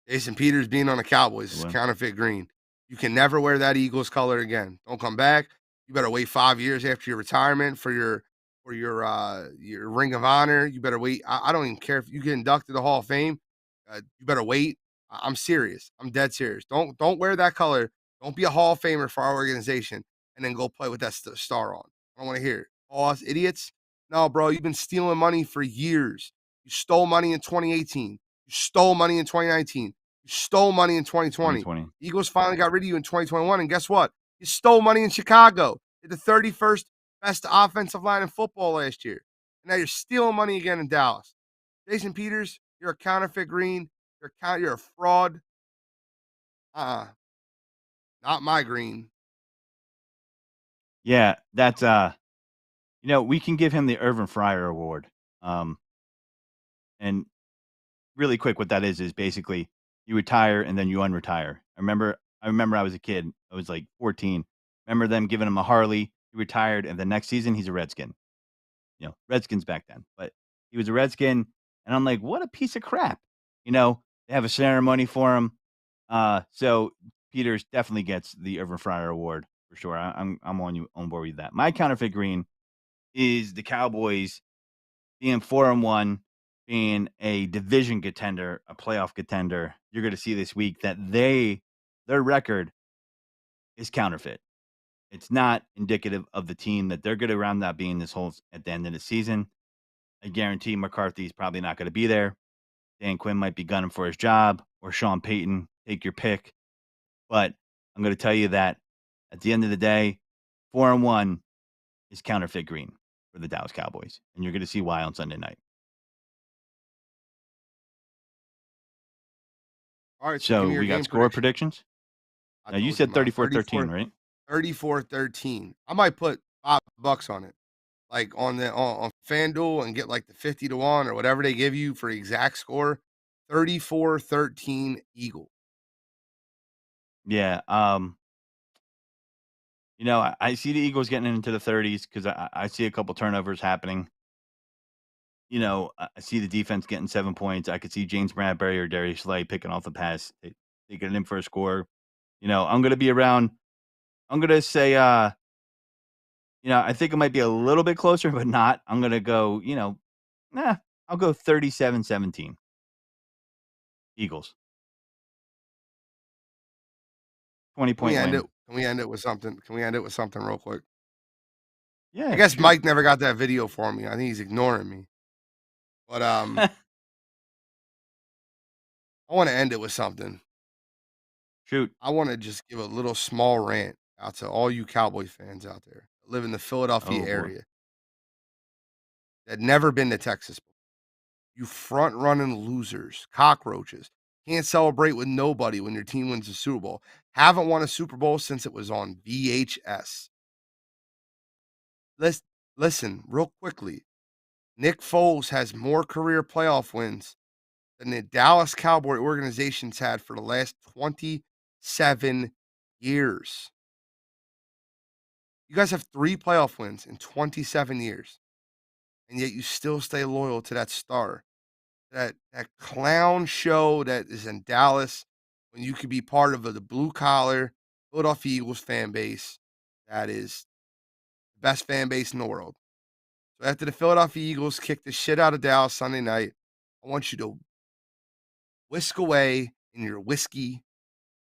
Speaker 2: Jason Peters being on the Cowboys
Speaker 1: Good
Speaker 2: is
Speaker 1: one.
Speaker 2: counterfeit green. You can never wear that Eagles color again. Don't come back. You better wait 5 years after your retirement for your ring of honor. You better wait. I don't even care if you get inducted to the Hall of Fame. You better wait. I'm serious. I'm dead serious. Don't wear that color. Don't be a Hall of Famer for our organization and then go play with that star on. I don't want to hear it. All us idiots. No, bro, you've been stealing money for years. You stole money in 2018. You stole money in 2019. You stole money in 2020.
Speaker 1: 2020.
Speaker 2: Eagles finally got rid of you in 2021. And guess what? You stole money in Chicago. You're the 31st best offensive line in football last year. And now you're stealing money again in Dallas. Jason Peters, you're a counterfeit green. You're a fraud. Uh-uh. Not my green.
Speaker 1: Yeah, that's, we can give him the Irvin Fryer Award. Um, and really quick, what that is basically you retire and then you unretire. I remember I was a kid. I was like 14. Remember them giving him a Harley. He retired, and the next season he's a Redskin. Redskins back then, but he was a Redskin, and I'm like, "What a piece of crap." They have a ceremony for him. So Peters definitely gets the Irvin Fryer Award for sure. I'm on board with that. My counterfeit green is the Cowboys being 4-1, being a division contender, a playoff contender. You're gonna see this week that their record is counterfeit. It's not indicative of the team that they're gonna round up being this whole at the end of the season. I guarantee McCarthy's probably not gonna be there. Dan Quinn might be gunning for his job or Sean Payton, take your pick. But I'm gonna tell you that at the end of the day, 4-1 is counterfeit green for the Dallas Cowboys, and you're gonna see why on Sunday night.
Speaker 2: Alright, so give
Speaker 1: So
Speaker 2: me your
Speaker 1: we got
Speaker 2: game
Speaker 1: score
Speaker 2: prediction.
Speaker 1: predictions.
Speaker 2: I
Speaker 1: Now you
Speaker 2: told you,
Speaker 1: said
Speaker 2: man,
Speaker 1: 34-13, right?
Speaker 2: 34-13. I might put $5 on it, like, on FanDuel and get, like, the 50 to 1 or whatever they give you for exact score. 34-13 Eagle.
Speaker 1: Yeah. I see the Eagles getting into the 30s because I see a couple turnovers happening. I see the defense getting 7 points. I could see James Bradbury or Darius Slay picking off the pass, taking it in for a score. I'm gonna be around. I'm gonna say, I think it might be a little bit closer, but not. I'm gonna go. Nah, I'll go 37-17. Eagles, twenty
Speaker 2: Can we
Speaker 1: point
Speaker 2: end it
Speaker 1: win.
Speaker 2: can we end it with something can we end it with something real quick? I
Speaker 1: Yeah,
Speaker 2: guess
Speaker 1: shoot.
Speaker 2: Mike never got that video for me. I think he's ignoring me. But, I wanna end it with something.
Speaker 1: Shoot.
Speaker 2: I wanna just give a little small rant out to all you Cowboy fans out there that live in the Philadelphia
Speaker 1: Oh boy.
Speaker 2: area that never been to Texas. You front running losers, cockroaches. Can't celebrate with nobody when your team wins the Super Bowl. Haven't won a Super Bowl since it was on VHS. Let's listen real quickly. Nick Foles has more career playoff wins than the Dallas Cowboy organization's had for the last 27 years. You guys have 3 playoff wins in 27 years, and yet you still stay loyal to that star. That clown show that is in Dallas when you could be part of the blue collar Philadelphia Eagles fan base that is the best fan base in the world. So after the Philadelphia Eagles kick the shit out of Dallas Sunday night, I want you to whisk away in your whiskey.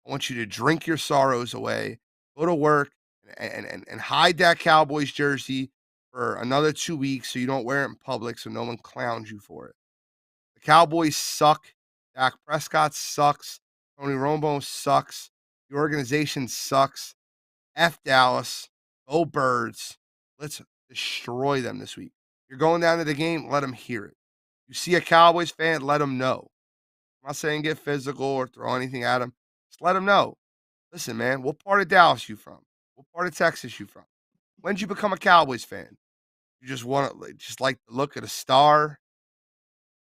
Speaker 2: I want you to drink your sorrows away, go to work and hide that Cowboys jersey for another 2 weeks so you don't wear it in public so no one clowns you for it. The Cowboys suck. Dak Prescott sucks. Tony Romo sucks. The organization sucks. F Dallas. Go Birds. Let's destroy them this week. You're going down to the game, let them hear it. You see a Cowboys fan, let them know. I'm not saying get physical or throw anything at them. Just let them know. Listen, man, what part of Dallas you from? What part of Texas you from? When did you become a Cowboys fan? You just want to just like the look at a star?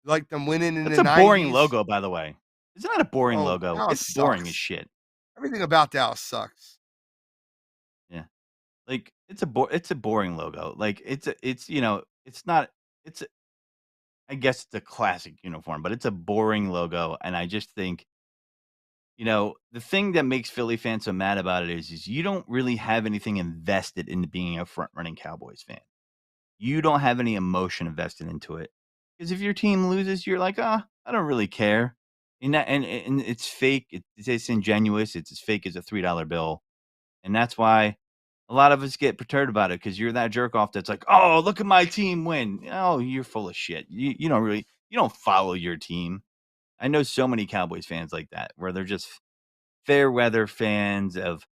Speaker 2: You like them winning in
Speaker 1: That's
Speaker 2: the
Speaker 1: a boring
Speaker 2: 90s?
Speaker 1: logo, by the way. Isn't that a boring
Speaker 2: Oh,
Speaker 1: logo?
Speaker 2: Dallas
Speaker 1: It's boring as
Speaker 2: sucks.
Speaker 1: shit.
Speaker 2: Everything about Dallas sucks.
Speaker 1: Yeah. Like, it's a boring logo. Like, it's not it's a I guess it's a classic uniform, but it's a boring logo, and I just think, the thing that makes Philly fans so mad about it is you don't really have anything invested into being a front running Cowboys fan. You don't have any emotion invested into it. Because if your team loses, you're like, "Ah, I don't really care." And it's fake, it's disingenuous, it's as fake as a $3 bill. And that's why a lot of us get perturbed about it because you're that jerk off that's like, "Oh, look at my team win." Oh, you're full of shit. You don't follow your team. I know so many Cowboys fans like that where they're just fair weather fans of,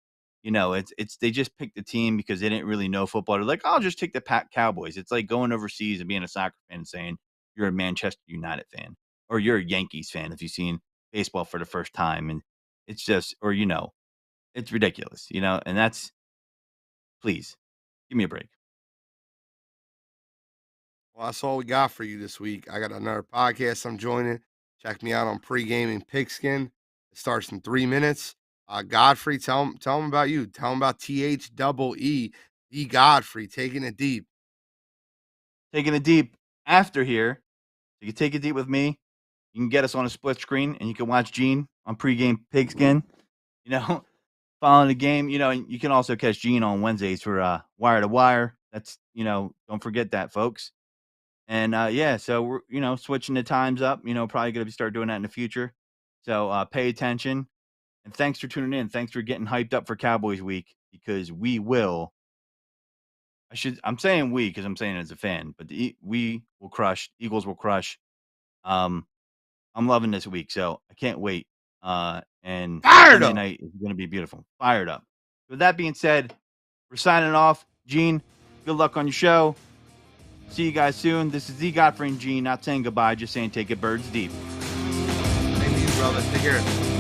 Speaker 1: it's they just picked the team because they didn't really know football. They're like, "I'll just take the Cowboys." It's like going overseas and being a soccer fan and saying you're a Manchester United fan or you're a Yankees fan if you've seen baseball for the first time. And it's just, or, it's ridiculous, and that's please. Give me a break.
Speaker 2: Well, that's all we got for you this week. I got another podcast I'm joining. Check me out on Pre-Gaming Pigskin. It starts in 3 minutes. Godfrey, tell him about you. Tell him about THEE, Godfrey, taking it deep.
Speaker 1: Taking it deep after here. You can take it deep with me. You can get us on a split screen, and you can watch Gene on pregame pigskin. You know, following the game. And you can also catch Gene on Wednesdays for wire to wire. That's don't forget that, folks. And yeah, so we're switching the times up. Probably going to start doing that in the future. So pay attention, and thanks for tuning in. Thanks for getting hyped up for Cowboys week because we will. I'm saying we because I'm saying it as a fan, but we will crush. Eagles will crush. Um, I'm loving this week, so I can't wait. And
Speaker 2: Fired
Speaker 1: Sunday
Speaker 2: up.
Speaker 1: night is going to be beautiful. Fired up. With that being said, we're signing off. Gene, good luck on your show. See you guys soon. This is the Godfrey and Gene, not saying goodbye, just saying take it birds deep.
Speaker 2: Same to you, brother. Take care.